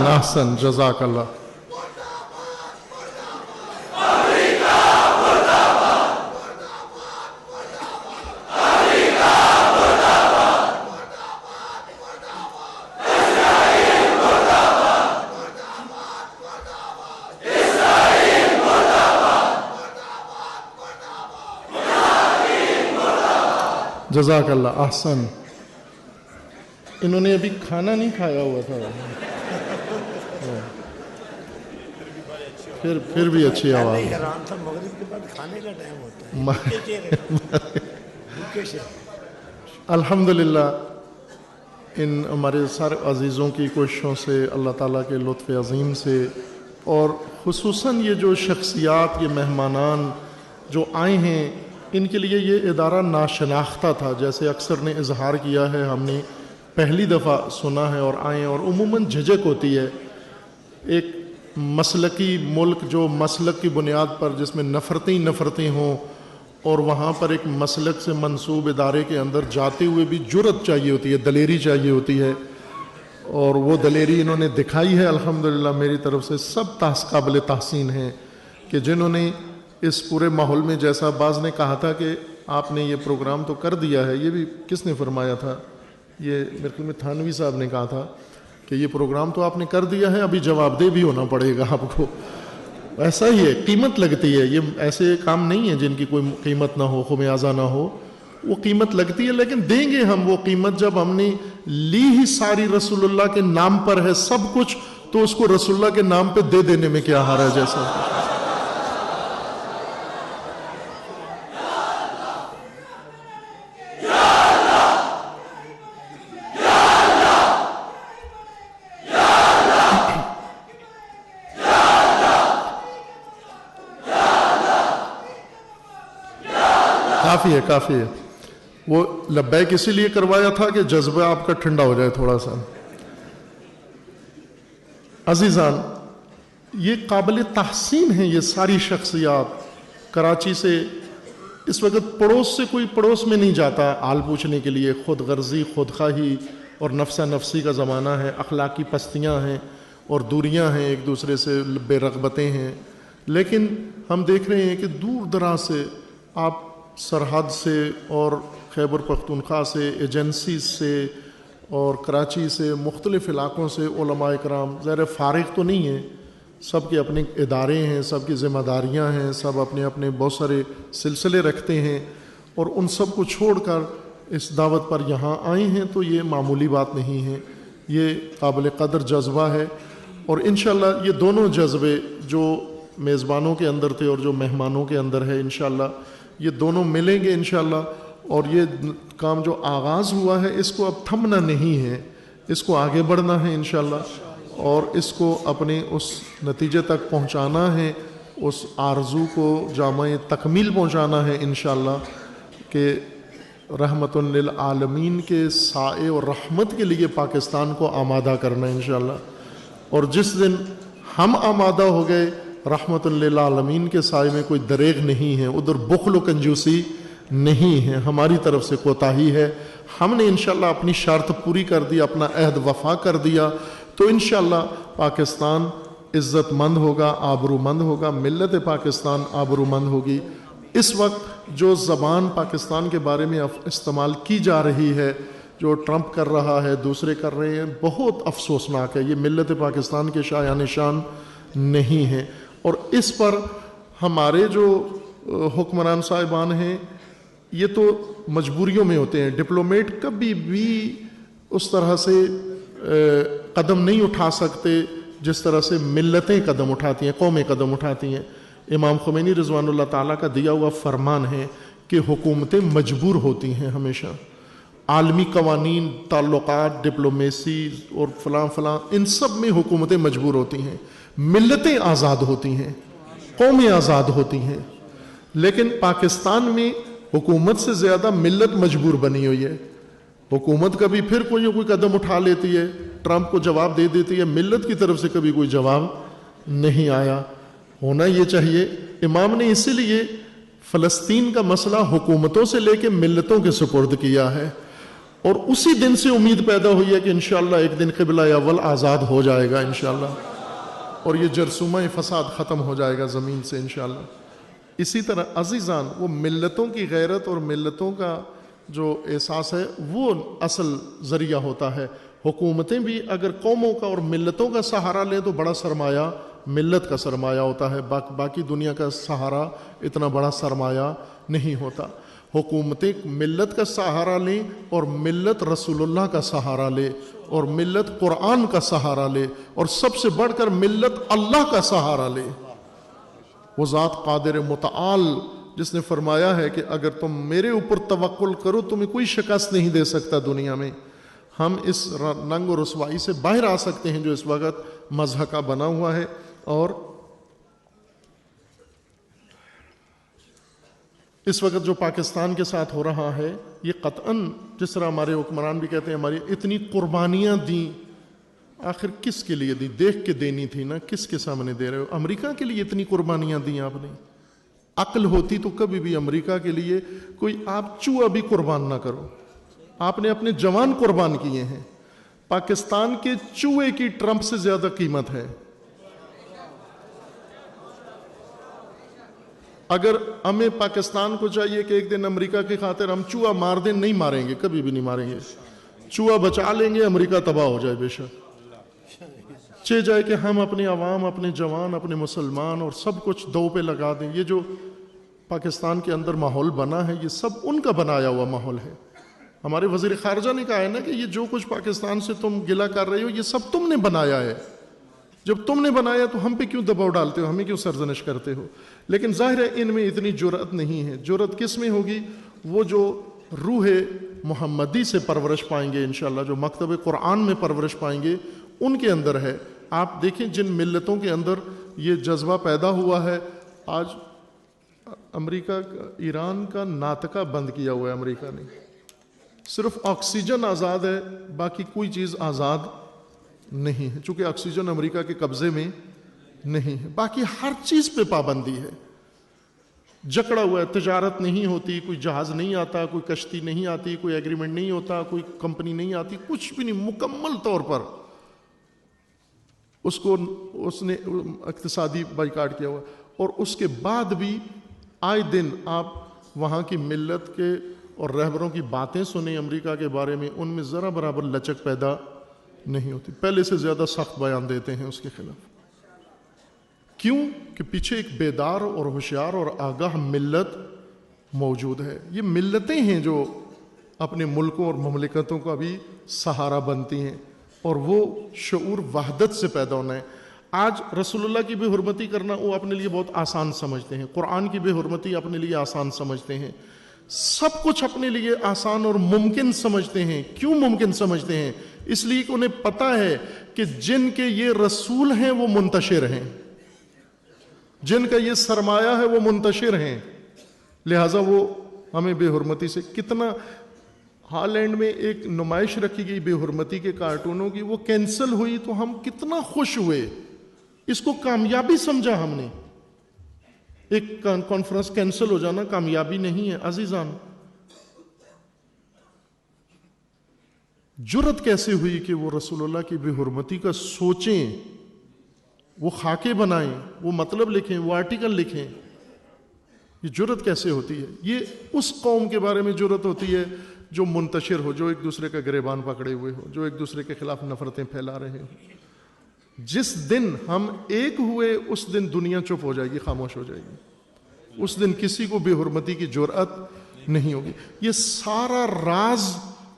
احسن جزاک اللہ. جزاک اللہ. احسن. انہوں نے ابھی کھانا نہیں کھایا ہوا تھا, پھر بھی اچھی آواز. مغرب کے بعد کھانے کا ٹائم ہوتا ہے. الحمدللہ ان ہمارے سارے عزیزوں کی کوششوں سے, اللہ تعالیٰ کے لطف عظیم سے, اور خصوصاً یہ جو شخصیات, یہ مہمانان جو آئے ہیں, ان کے لیے یہ ادارہ ناشناختہ تھا. جیسے اکثر نے اظہار کیا ہے, ہم نے پہلی دفعہ سنا ہے اور آئے, اور عموماً جھجک ہوتی ہے. ایک مسلکی ملک جو مسلک کی بنیاد پر, جس میں نفرتیں ہوں, اور وہاں پر ایک مسلک سے منسوب ادارے کے اندر جاتے ہوئے بھی جرأت چاہیے ہوتی ہے, دلیری چاہیے ہوتی ہے, اور وہ دلیری انہوں نے دکھائی ہے. الحمدللہ میری طرف سے سب قابل تحسین ہیں کہ جنہوں نے اس پورے ماحول میں, جیسا بعض نے کہا تھا کہ آپ نے یہ پروگرام تو کر دیا ہے, یہ بھی کس نے فرمایا تھا, یہ میرے خیال میں تھانوی صاحب نے کہا تھا کہ یہ پروگرام تو آپ نے کر دیا ہے, ابھی جواب دہ بھی ہونا پڑے گا آپ کو. ایسا ہی ہے, قیمت لگتی ہے. یہ ایسے کام نہیں ہیں جن کی کوئی قیمت نہ ہو, خمیازہ نہ ہو. وہ قیمت لگتی ہے, لیکن دیں گے ہم وہ قیمت جب ہم نے لی ہی ساری رسول اللہ کے نام پر ہے سب کچھ, تو اس کو رسول اللہ کے نام پہ دے دینے میں کیا حرج ہے. جیسا کافی ہے کافی ہے. وہ لبیک اسی لیے کروایا تھا کہ جذبہ آپ کا ٹھنڈا ہو جائے تھوڑا سا. عزیزان، یہ قابل تحسین ہیں یہ ساری شخصیات. کراچی سے اس وقت پڑوس سے کوئی پڑوس میں نہیں جاتا حال پوچھنے کے لیے. خود غرضی، خود خواہی اور نفسا نفسی کا زمانہ ہے. اخلاقی پستیاں ہیں اور دوریاں ہیں، ایک دوسرے سے بے رغبتیں ہیں. لیکن ہم دیکھ رہے ہیں کہ دور دراز سے آپ سرحد سے اور خیبر پختونخوا سے، ایجنسیز سے اور کراچی سے، مختلف علاقوں سے علماء کرام ظاہر فارغ تو نہیں ہیں، سب کے اپنے ادارے ہیں، سب کی ذمہ داریاں ہیں، سب اپنے اپنے بہت سارے سلسلے رکھتے ہیں، اور ان سب کو چھوڑ کر اس دعوت پر یہاں آئے ہیں. تو یہ معمولی بات نہیں ہے، یہ قابل قدر جذبہ ہے. اور انشاءاللہ یہ دونوں جذبے جو میزبانوں کے اندر تھے اور جو مہمانوں کے اندر ہے، انشاءاللہ یہ دونوں ملیں گے انشاءاللہ. اور یہ کام جو آغاز ہوا ہے اس کو اب تھمنا نہیں ہے، اس کو آگے بڑھنا ہے انشاءاللہ، اور اس کو اپنے اس نتیجے تک پہنچانا ہے، اس آرزو کو جامع تکمیل پہنچانا ہے انشاءاللہ، کہ رحمت للعالمین کے سائے اور رحمت کے لیے پاکستان کو آمادہ کرنا ہے انشاءاللہ. اور جس دن ہم آمادہ ہو گئے، رحمت للعالمین کے سائے میں کوئی دریغ نہیں ہے، ادھر بخل و کنجوسی نہیں ہے، ہماری طرف سے کوتاہی ہے. ہم نے انشاءاللہ اپنی شرط پوری کر دی، اپنا عہد وفا کر دیا، تو انشاءاللہ پاکستان عزت مند ہوگا، آبرو مند ہوگا، ملت پاکستان آبرو مند ہوگی. اس وقت جو زبان پاکستان کے بارے میں استعمال کی جا رہی ہے، جو ٹرمپ کر رہا ہے، دوسرے کر رہے ہیں، بہت افسوسناک ہے. یہ ملت پاکستان کے شایان شان نہیں ہے. اور اس پر ہمارے جو حکمران صاحبان ہیں یہ تو مجبوریوں میں ہوتے ہیں. ڈپلومیٹ کبھی بھی اس طرح سے قدم نہیں اٹھا سکتے جس طرح سے ملتیں قدم اٹھاتی ہیں، قومیں قدم اٹھاتی ہیں. امام خمینی رضوان اللہ تعالیٰ کا دیا ہوا فرمان ہے کہ حکومتیں مجبور ہوتی ہیں ہمیشہ. عالمی قوانین، تعلقات، ڈپلومیسی اور فلاں فلاں، ان سب میں حکومتیں مجبور ہوتی ہیں. ملتیں آزاد ہوتی ہیں، قومیں آزاد ہوتی ہیں. لیکن پاکستان میں حکومت سے زیادہ ملت مجبور بنی ہوئی ہے. حکومت کبھی پھر کوئی قدم اٹھا لیتی ہے، ٹرمپ کو جواب دے دیتی ہے، ملت کی طرف سے کبھی کوئی جواب نہیں آیا. ہونا یہ چاہیے. امام نے اسی لیے فلسطین کا مسئلہ حکومتوں سے لے کے ملتوں کے سپرد کیا ہے، اور اسی دن سے امید پیدا ہوئی ہے کہ انشاءاللہ ایک دن قبلہ اول آزاد ہو جائے گا انشاءاللہ، اور یہ جرثومہ فساد ختم ہو جائے گا زمین سے انشاءاللہ. اسی طرح عزیزان، وہ ملتوں کی غیرت اور ملتوں کا جو احساس ہے وہ اصل ذریعہ ہوتا ہے. حکومتیں بھی اگر قوموں کا اور ملتوں کا سہارا لیں تو بڑا سرمایہ ملت کا سرمایہ ہوتا ہے، باقی دنیا کا سہارا اتنا بڑا سرمایہ نہیں ہوتا. حکومتیں ملت کا سہارا لیں اور ملت رسول اللہ کا سہارا لے، اور ملت قرآن کا سہارا لے، اور سب سے بڑھ کر ملت اللہ کا سہارا لے. وہ ذات قادر متعال جس نے فرمایا ہے کہ اگر تم میرے اوپر توکل کرو تمہیں کوئی شکست نہیں دے سکتا دنیا میں. ہم اس ننگ و رسوائی سے باہر آ سکتے ہیں جو اس وقت مضحکہ بنا ہوا ہے. اور اس وقت جو پاکستان کے ساتھ ہو رہا ہے یہ قطعاً، جس طرح ہمارے حکمران بھی کہتے ہیں ہماری اتنی قربانیاں دیں، آخر کس کے لیے دی؟ دیکھ کے دینی تھی نا، کس کے سامنے دے رہے ہو؟ امریکہ کے لیے اتنی قربانیاں دیں آپ نے. عقل ہوتی تو کبھی بھی امریکہ کے لیے کوئی آپ چوہا بھی قربان نہ کرو. آپ نے اپنے جوان قربان کیے ہیں. پاکستان کے چوہے کی ٹرمپ سے زیادہ قیمت ہے. اگر ہمیں پاکستان کو چاہیے کہ ایک دن امریکہ کی خاطر ہم چوہا مار دیں، نہیں ماریں گے، کبھی بھی نہیں ماریں گے. چوہا بچا لیں گے، امریکہ تباہ ہو جائے بے شک. چاہے جائے کہ ہم اپنے عوام، اپنے جوان، اپنے مسلمان اور سب کچھ دو پہ لگا دیں. یہ جو پاکستان کے اندر ماحول بنا ہے یہ سب ان کا بنایا ہوا ماحول ہے. ہمارے وزیر خارجہ نے کہا ہے نا کہ یہ جو کچھ پاکستان سے تم گلہ کر رہے ہو یہ سب تم نے بنایا ہے. جب تم نے بنایا تو ہم پہ کیوں دباؤ ڈالتے ہو، ہمیں کیوں سرزنش کرتے ہو؟ لیکن ظاہر ہے ان میں اتنی جرأت نہیں ہے. جرأت کس میں ہوگی؟ وہ جو روح محمدی سے پرورش پائیں گے انشاءاللہ، جو مکتب قرآن میں پرورش پائیں گے، ان کے اندر ہے. آپ دیکھیں جن ملتوں کے اندر یہ جذبہ پیدا ہوا ہے، آج امریکہ ایران کا ناطقہ بند کیا ہوا ہے امریکہ نے. صرف آکسیجن آزاد ہے، باقی کوئی چیز آزاد نہیں ہے، چونکہ آکسیجن امریکہ کے قبضے میں نہیں ہے. باقی ہر چیز پہ پابندی ہے، جکڑا ہوا ہے. تجارت نہیں ہوتی، کوئی جہاز نہیں آتا، کوئی کشتی نہیں آتی، کوئی ایگریمنٹ نہیں ہوتا، کوئی کمپنی نہیں آتی، کچھ بھی نہیں. مکمل طور پر اس نے اقتصادی بائیکاٹ کیا ہوا. اور اس کے بعد بھی آئے دن آپ وہاں کی ملت کے اور رہبروں کی باتیں سنیں امریکہ کے بارے میں، ان میں ذرا برابر لچک پیدا نہیں ہوتی. پہلے سے زیادہ سخت بیان دیتے ہیں اس کے خلاف. کیوں؟ کہ پیچھے ایک بیدار اور ہوشیار اور آگاہ ملت موجود ہے. یہ ملتیں ہیں جو اپنے ملکوں اور مملکتوں کا بھی سہارا بنتی ہیں، اور وہ شعور وحدت سے پیدا ہونا ہے. آج رسول اللہ کی بے حرمتی کرنا وہ اپنے لیے بہت آسان سمجھتے ہیں، قرآن کی بے حرمتی اپنے لیے آسان سمجھتے ہیں، سب کچھ اپنے لیے آسان اور ممکن سمجھتے ہیں. کیوں ممکن سمجھتے ہیں؟ اس لیے کہ انہیں پتہ ہے کہ جن کے یہ رسول ہیں وہ منتشر ہیں، جن کا یہ سرمایہ ہے وہ منتشر ہیں، لہٰذا وہ ہمیں بے حرمتی سے. کتنا ہالینڈ میں ایک نمائش رکھی گئی بے حرمتی کے کارٹونوں کی، وہ کینسل ہوئی تو ہم کتنا خوش ہوئے. اس کو کامیابی سمجھا ہم نے. ایک کانفرنس کینسل ہو جانا کامیابی نہیں ہے عزیزان. جرت کیسے ہوئی کہ وہ رسول اللہ کی بے حرمتی کا سوچیں، وہ خاکے بنائیں، وہ مطلب لکھیں، وہ آرٹیکل لکھیں. یہ جرت کیسے ہوتی ہے؟ یہ اس قوم کے بارے میں جرت ہوتی ہے جو منتشر ہو، جو ایک دوسرے کا گریبان پکڑے ہوئے ہو، جو ایک دوسرے کے خلاف نفرتیں پھیلا رہے ہوں. جس دن ہم ایک ہوئے اس دن دنیا چپ ہو جائے گی، خاموش ہو جائے گی. اس دن کسی کو بے حرمتی کی جرأت نہیں ہوگی. یہ سارا راز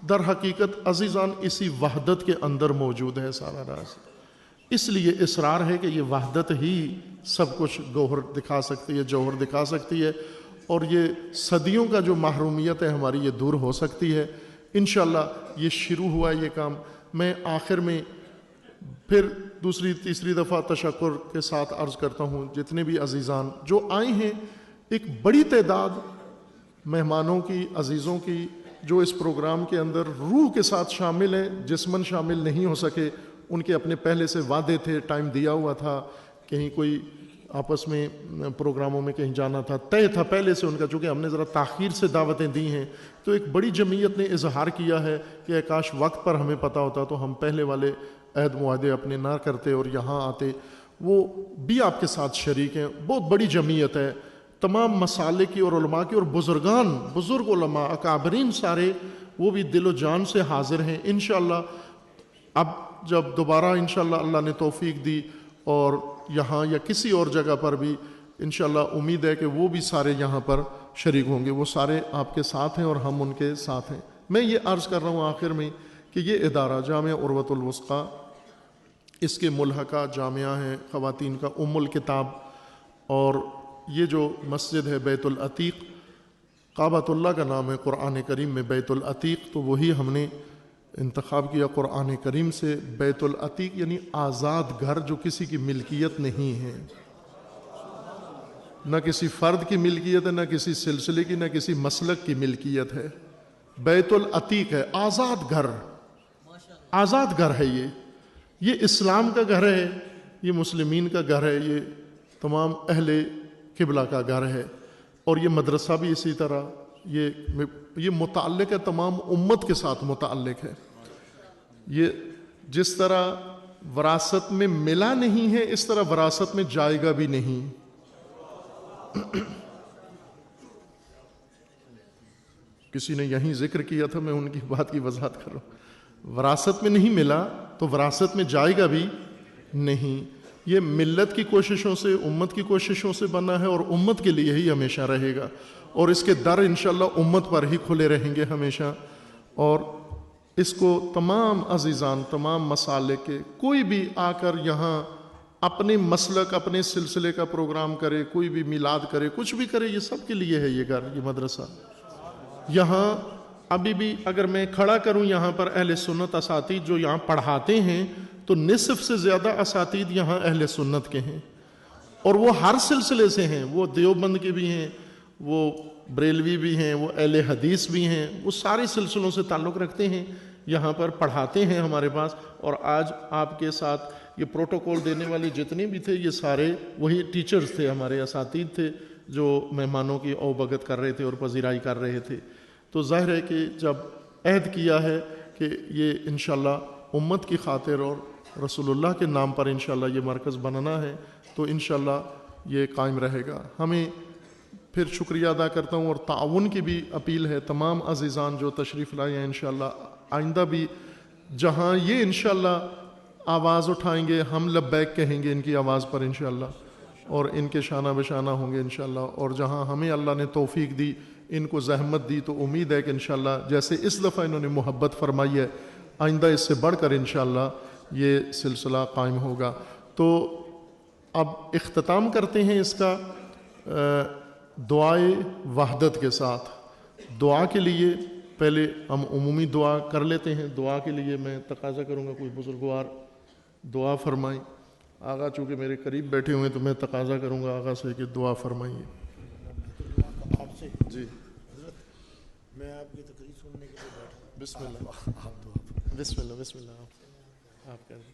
در حقیقت عزیزان اسی وحدت کے اندر موجود ہے، سارا راز. اس لیے اصرار ہے کہ یہ وحدت ہی سب کچھ گوہر دکھا سکتی ہے، جوہر دکھا سکتی ہے، اور یہ صدیوں کا جو محرومیت ہے ہماری یہ دور ہو سکتی ہے. انشاءاللہ یہ شروع ہوا ہے یہ کام. میں آخر میں پھر دوسری تیسری دفعہ تشکر کے ساتھ عرض کرتا ہوں جتنے بھی عزیزان جو آئے ہیں، ایک بڑی تعداد مہمانوں کی، عزیزوں کی جو اس پروگرام کے اندر روح کے ساتھ شامل ہیں، جسمن شامل نہیں ہو سکے. ان کے اپنے پہلے سے وعدے تھے، ٹائم دیا ہوا تھا، کہیں کوئی آپس میں پروگراموں میں کہیں جانا تھا، طے تھا پہلے سے ان کا. چونکہ ہم نے ذرا تاخیر سے دعوتیں دی ہیں تو ایک بڑی جمعیت نے اظہار کیا ہے کہ کاش وقت پر ہمیں پتہ ہوتا تو ہم پہلے والے عہد معاہدے اپنے نہ کرتے اور یہاں آتے. وہ بھی آپ کے ساتھ شریک ہیں. بہت بڑی جمعیت ہے، تمام مسالے کی اور علماء کی، اور بزرگان، بزرگ علماء، اکابرین سارے، وہ بھی دل و جان سے حاضر ہیں. انشاءاللہ اب جب دوبارہ انشاءاللہ اللہ نے توفیق دی اور یہاں یا کسی اور جگہ پر بھی انشاءاللہ امید ہے کہ وہ بھی سارے یہاں پر شریک ہوں گے. وہ سارے آپ کے ساتھ ہیں اور ہم ان کے ساتھ ہیں. میں یہ عرض کر رہا ہوں آخر میں کہ یہ ادارہ جامعہ عروۃ الوثقی، اس کے ملحقہ جامعہ ہیں خواتین کا ام الکتاب، اور یہ جو مسجد ہے بیت العتیق، کعبۃ اللہ کا نام ہے قرآن کریم میں بیت العتیق، تو وہی ہم نے انتخاب کیا قرآن کریم سے. بیت العتیق یعنی آزاد گھر جو کسی کی ملکیت نہیں ہے، نہ کسی فرد کی ملکیت ہے، نہ کسی سلسلے کی، نہ کسی مسلک کی ملکیت ہے. بیت العتیق ہے، آزاد گھر. آزاد گھر ہے یہ اسلام کا گھر ہے، یہ مسلمین کا گھر ہے، یہ تمام اہل قبلہ کا گھر ہے. اور یہ مدرسہ بھی اسی طرح یہ متعلق ہے، تمام امت کے ساتھ متعلق ہے. یہ جس طرح وراثت میں ملا نہیں ہے اس طرح وراثت میں جائے گا بھی نہیں. کسی نے یہیں ذکر کیا تھا، میں ان کی بات کی وضاحت کر رہا ہوں. وراثت میں نہیں ملا تو وراثت میں جائے گا بھی نہیں. یہ ملت کی کوششوں سے، امت کی کوششوں سے بنا ہے اور امت کے لیے ہی ہمیشہ رہے گا، اور اس کے در انشاءاللہ امت پر ہی کھلے رہیں گے ہمیشہ. اور اس کو تمام عزیزان، تمام مسالک کے، کوئی بھی آ کر یہاں اپنے مسلک، اپنے سلسلے کا پروگرام کرے، کوئی بھی میلاد کرے، کچھ بھی کرے، یہ سب کے لیے ہے یہ گھر، یہ مدرسہ. یہاں ابھی بھی اگر میں کھڑا کروں یہاں پر اہل سنت اساتید جو یہاں پڑھاتے ہیں تو نصف سے زیادہ اساتید یہاں اہل سنت کے ہیں، اور وہ ہر سلسلے سے ہیں. وہ دیوبند کے بھی ہیں، وہ بریلوی بھی ہیں، وہ اہل حدیث بھی ہیں، وہ سارے سلسلوں سے تعلق رکھتے ہیں، یہاں پر پڑھاتے ہیں ہمارے پاس. اور آج آپ کے ساتھ یہ پروٹوکول دینے والے جتنے بھی تھے یہ سارے وہی ٹیچرز تھے، ہمارے اساتذہ تھے جو مہمانوں کی اوبگت کر رہے تھے اور پذیرائی کر رہے تھے. تو ظاہر ہے کہ جب عہد کیا ہے کہ یہ انشاءاللہ امت کی خاطر اور رسول اللہ کے نام پر انشاءاللہ یہ مرکز بنانا ہے تو انشاءاللہ یہ قائم رہے گا. ہمیں پھر شکریہ ادا کرتا ہوں اور تعاون کی بھی اپیل ہے تمام عزیزان جو تشریف لائے ہیں. انشاءاللہ آئندہ بھی جہاں یہ انشاءاللہ آواز اٹھائیں گے ہم لبیک کہیں گے ان کی آواز پر انشاءاللہ، اور ان کے شانہ بشانہ ہوں گے انشاءاللہ. اور جہاں ہمیں اللہ نے توفیق دی، ان کو زحمت دی، تو امید ہے کہ انشاءاللہ جیسے اس دفعہ انہوں نے محبت فرمائی ہے آئندہ اس سے بڑھ کر انشاءاللہ یہ سلسلہ قائم ہوگا. تو اب اختتام کرتے ہیں اس کا دعائے وحدت کے ساتھ. دعا کے لیے پہلے ہم عمومی دعا کر لیتے ہیں. دعا کے لیے میں تقاضا کروں گا کوئی بزرگوار دعا فرمائیں. آغا چونکہ میرے قریب بیٹھے ہوئے ہیں تو میں تقاضا کروں گا آغا سے کہ دعا فرمائیے. آپ سے جی میں آپ کی تقریر سننے کے لیے بیٹھا ہوں. بسم اللہ آپ دعا بسم اللہ بسم اللہ. آپ کہہ دیں.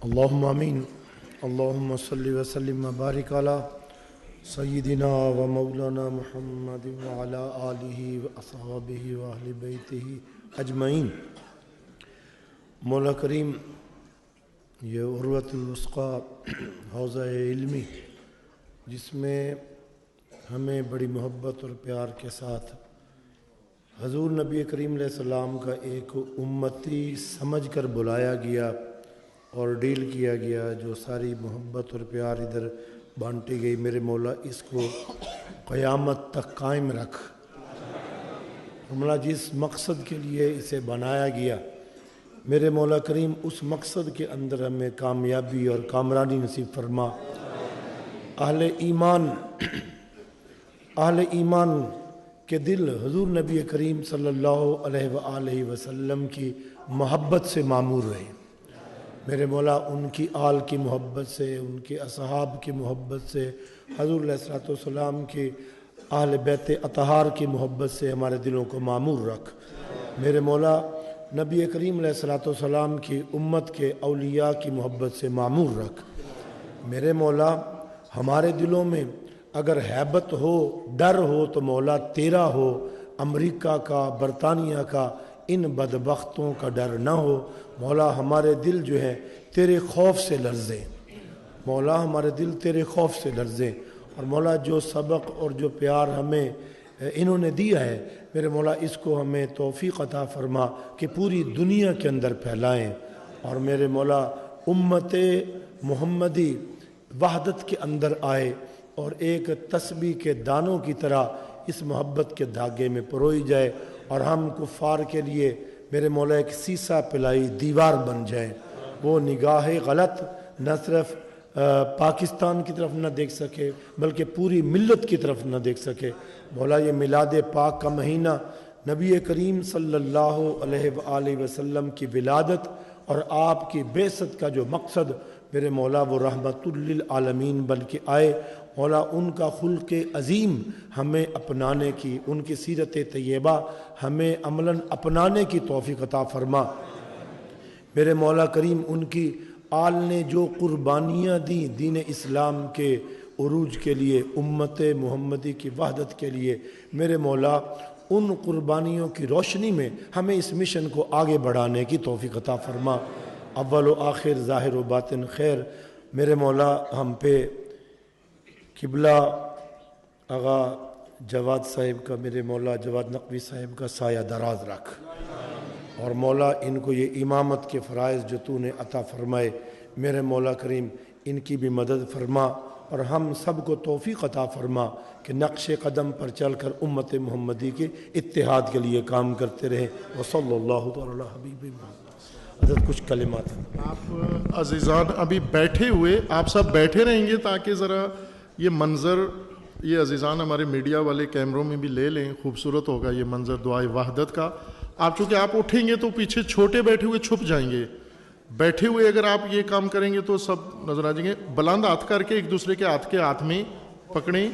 اللہم آمین. اللہم صلی وسلم وبارک علی سیدنا و مولانا محمد وعلی آلہ و اصحابہ و اہل بیتہ اجمعین. مولا کریم یہ عروۃ الوثقی حوضہ علمی جس میں ہمیں بڑی محبت اور پیار کے ساتھ حضور نبی کریم علیہ السلام کا ایک امتی سمجھ کر بلایا گیا اور ڈیل کیا گیا، جو ساری محبت اور پیار ادھر بانٹی گئی، میرے مولا اس کو قیامت تک قائم رکھ. مولا جس مقصد کے لیے اسے بنایا گیا میرے مولا کریم اس مقصد کے اندر ہمیں کامیابی اور کامرانی نصیب فرما. اہل ایمان کے دل حضور نبی کریم صلی اللہ علیہ وآلہ وسلم کی محبت سے معمور رہے. میرے مولا ان کی آل کی محبت سے، ان کے اصحاب کی محبت سے، حضور علیہ السلام کی اہل بیت اطہار کی محبت سے ہمارے دلوں کو معمور رکھ. میرے مولا نبی کریم علیہ السلام کی امت کے اولیاء کی محبت سے معمور رکھ. میرے مولا ہمارے دلوں میں اگر ہیبت ہو، ڈر ہو تو مولا تیرا ہو، امریکہ کا، برطانیہ کا، ان بدبختوں کا ڈر نہ ہو. مولا ہمارے دل جو ہے تیرے خوف سے لرزیں. مولا ہمارے دل تیرے خوف سے لرزیں. اور مولا جو سبق اور جو پیار ہمیں انہوں نے دیا ہے میرے مولا اس کو ہمیں توفیق عطا فرما کہ پوری دنیا کے اندر پھیلائیں. اور میرے مولا امت محمدی وحدت کے اندر آئے اور ایک تسبیح کے دانوں کی طرح اس محبت کے دھاگے میں پروئی جائے اور ہم کفار کے لیے میرے مولا ایک سیسا پلائی دیوار بن جائیں. وہ نگاہ غلط نہ صرف پاکستان کی طرف نہ دیکھ سکے بلکہ پوری ملت کی طرف نہ دیکھ سکے. مولا یہ میلاد پاک کا مہینہ نبی کریم صلی اللہ علیہ وآلہ وسلم کی ولادت اور آپ کی بعثت کا جو مقصد میرے مولا وہ رحمت للعالمین بلکہ آئے. مولا ان کا خلق عظیم ہمیں اپنانے کی، ان کی سیرت طیبہ ہمیں عملاً اپنانے کی توفیق عطا فرما. میرے مولا کریم ان کی آل نے جو قربانیاں دیں دین اسلام کے عروج کے لیے، امت محمدی کی وحدت کے لیے، میرے مولا ان قربانیوں کی روشنی میں ہمیں اس مشن کو آگے بڑھانے کی توفیق عطا فرما. اول و آخر ظاہر و باطن خیر. میرے مولا ہم پہ قبلہ آغا جواد صاحب کا، میرے مولا جواد نقوی صاحب کا سایہ دراز رکھ. اور مولا ان کو یہ امامت کے فرائض جو تو نے عطا فرمائے میرے مولا کریم ان کی بھی مدد فرما اور ہم سب کو توفیق عطا فرما کہ نقش قدم پر چل کر امت محمدی کے اتحاد کے لیے کام کرتے رہیں. وصلی اللہ تعالی حبیب محمد. حضرت کچھ کلمات ہیں. آپ عزیزان ابھی بیٹھے ہوئے آپ سب بیٹھے رہیں گے تاکہ ذرا یہ منظر یہ عزیزان ہمارے میڈیا والے کیمروں میں بھی لے لیں. خوبصورت ہوگا یہ منظر دعائے وحدت کا. آپ چونکہ آپ اٹھیں گے تو پیچھے چھوٹے بیٹھے ہوئے چھپ جائیں گے. بیٹھے ہوئے اگر آپ یہ کام کریں گے تو سب نظر آ جائیں گے. بلند ہاتھ کر کے ایک دوسرے کے ہاتھ میں پکڑیں,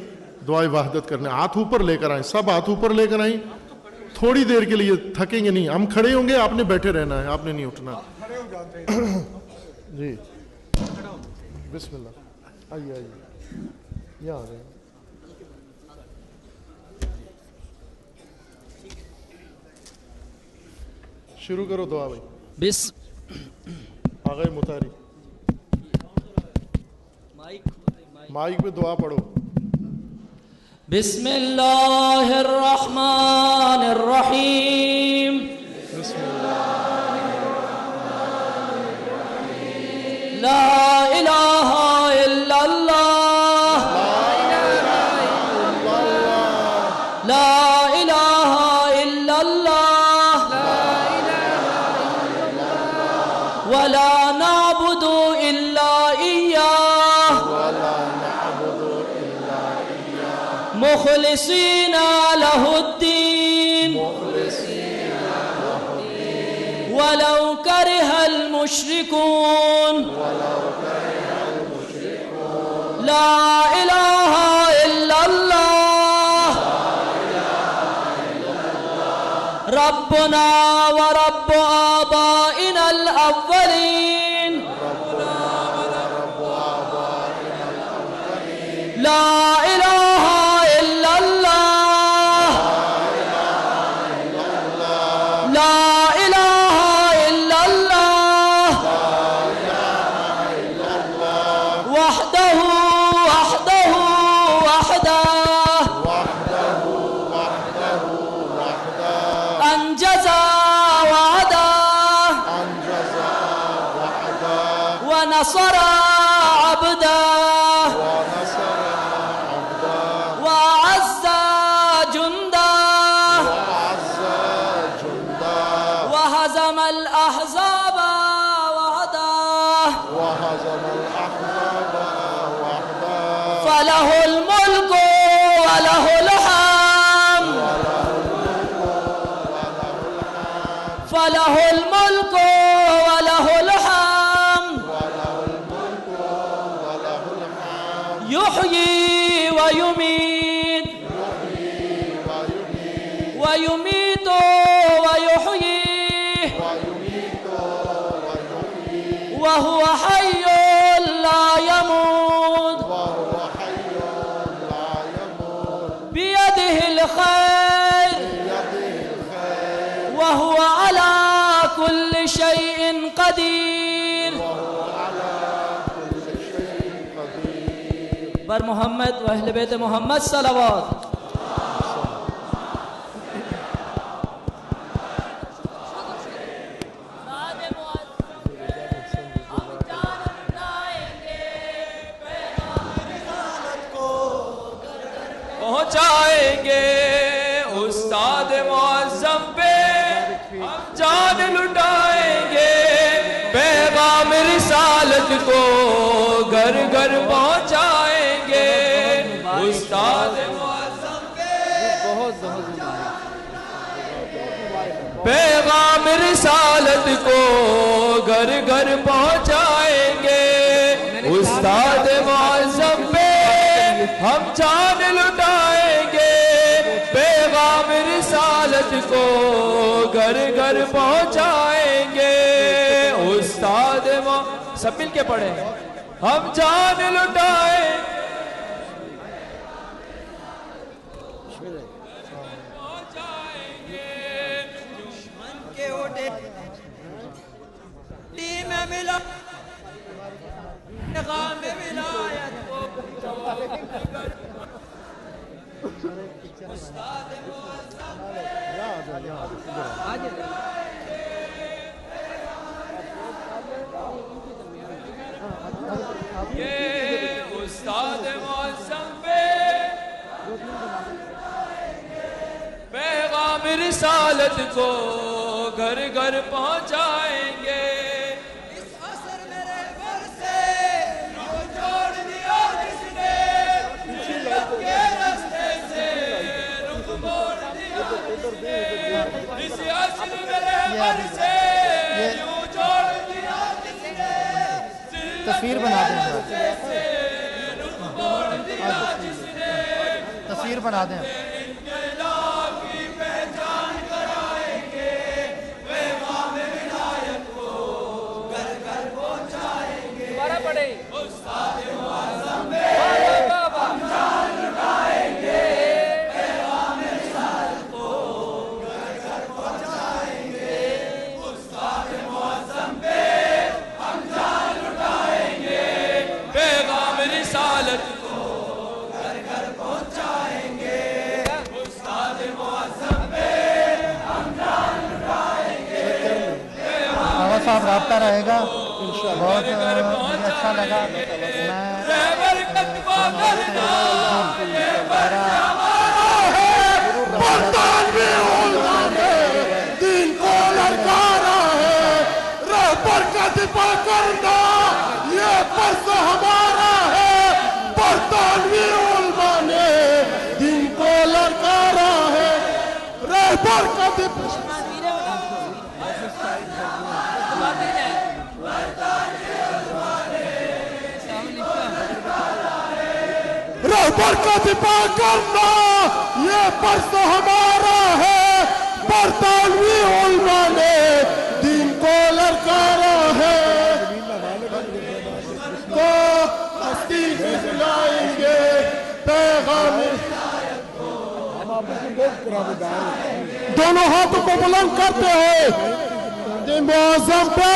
دعائے وحدت کرنے, ہاتھ اوپر لے کر آئیں, سب ہاتھ اوپر لے کر آئیں. تھوڑی دیر کے لیے تھکیں گے نہیں, ہم کھڑے ہوں گے, آپ نے بیٹھے رہنا ہے, آپ نے نہیں اٹھنا. کھڑے ہو جاتے ہیں. جی بسم اللہ, آئیے آئیے, یہاں آ جائیں. شروع کرو دعا بھائی. بس آغا مطاری مائک پہ دعا پڑھو. بسم اللہ الرحمن الرحیم. بسم اللہ. لا الہ الا اللہ. لا الہ الا اللہ. ولا نعبد الا ایاہ. مخلصین لہ الدین ولو کرہ المشرکون. لا الہ الا اللہ. ربنا ورب آبائنا الاولین. لا الہ الا اللہ. لا الہ الا اللہ. وحدہ وحدہ وحدہ انجز وعدہ ونصر عبدہ وعز جندہ وہزم الاحزاب وحدہ. فلہ الملک ولہ الحمد. فلہ الملک ولہ الحمد. یحیی ویمیت ویمیت ویحیی وہو حی لا یموت. بیدہ الخیر وہو علی کل شیء قدیر. بر محمد و اہل بیت محمد صلوات. پہنچائیں گے استاد معظم پہ ہم جان لٹائیں گے. پیغام رسالت کو گھر گھر پہنچائیں گے. استاد معظم پہ پیغام رسالت کو گھر گھر پہنچائیں گے. استاد معظم پہ ہم جان لٹائیں گے. پیغام رسالت کو گھر گھر پہنچائیں گے. استاد سب مل کے پڑھیں. ہم جان لٹائیں استاد معظم پہ پیغام رسالت کو گھر گھر پہنچائیں گے. اس عصر میرے گھر سے رو چھوڑ دیا جس نے ملت کے راستے سے رخ موڑ دیا جس نے. اس عصر میرے گھر سے رو چھوڑ دیا جس تصویر بنا دیں تصویر بنا دیں دوبارہ پڑھے پیغام رسالت کو گھر گھر پہنچائیں گے استاد معظم پہ ہم جان لٹائیں گے آغا صاحب رابطہ رہے گا بہت مجھے اچھا لگا دین کو للکارا ہے رہبر کا دفاع کرنا یہ فرض ہمارا ہے برطانوی علماء نے دین کو للکارا ہے رہبر کا دفاع رہبر کا دفاع کرنا یہ فرض ہمارا ہے برطانوی علماء نے دین کو للکارا ہے کو ہستی دکھلائیں گے پیغام دونوں ہاتھوں کو بلند کرتے ہیں دین معظم پہ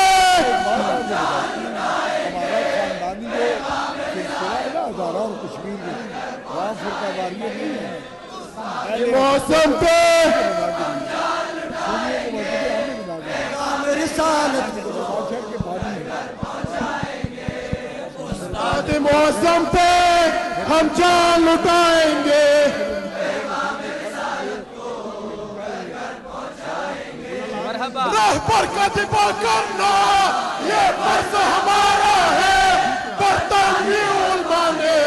موسم پہ موسم پہ ہم جان لٹائیں گے رہبر کا دفاع کرنا یہ فرض ہمارا ہے برطانوی علماء نے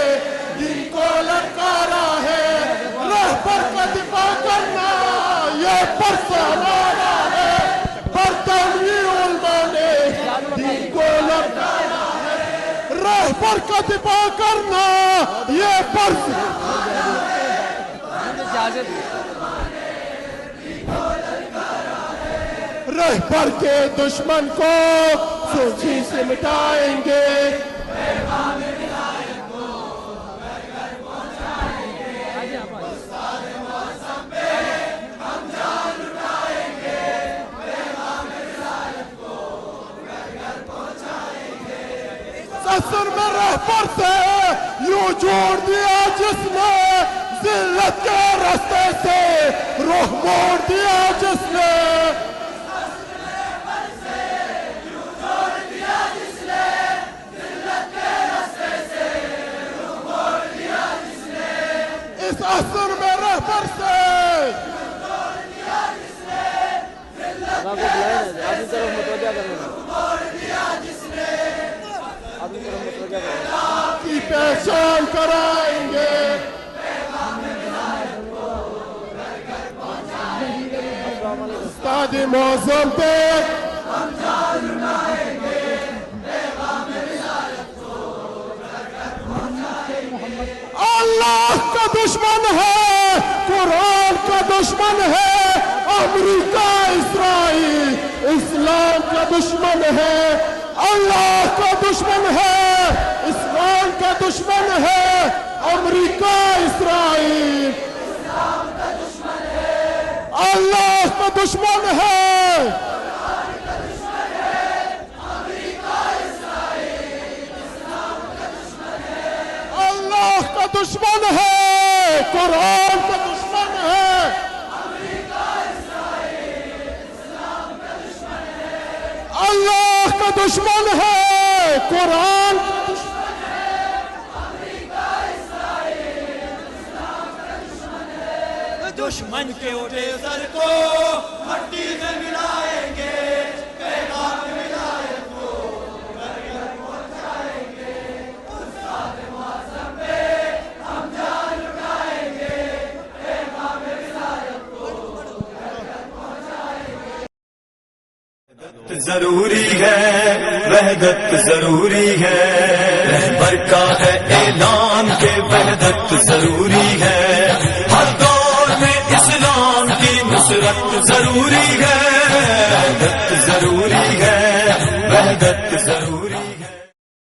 دین کو للکارا ہے رہبر کا دفاع کرنا یہ فرض ہمارا ہے برطانوی علماء نے دین کو للکارا ہے رہبر کا دفاع کرنا یہ فرض رہبر کے دشمن کو سوچی سے مٹائیں گے سسر میں رہبر سے یوں جوڑ دیا جس نے ذلت کے راستے سے رخ موڑ دیا جس نے اس عصر میں رہبر سے کی پہچان کرائیں گے استاد معظم پہ اللہ کا دشمن ہے قرآن کا دشمن ہے امریکہ اسرائیل اسلام کا دشمن ہے اللہ کا دشمن ہے اسلام کا دشمن ہے امریکہ اسرائیل اللہ کا دشمن ہے اللہ کا دشمن ہے قرآن کا دشمن ہے اللہ کا دشمن ہے قرآن کا دشمن ہے دشمن کے اٹھے سر کو مٹی سے ملائیں گے پیغام ولایت کو گھر گھر پہنچائیں گے استاد معظم پہ ہم جان لٹائیں گے پیغام ولایت کو گھر گھر پہنچائیں گے ضروری ہے وحدت ضروری ہے، رہبر کا ہے اعلان کہ وحدت ضروری ہے، ہر دور میں اسلام کی نصرت ضروری ہے، وحدت ضروری ہے، وحدت ضروری ہے۔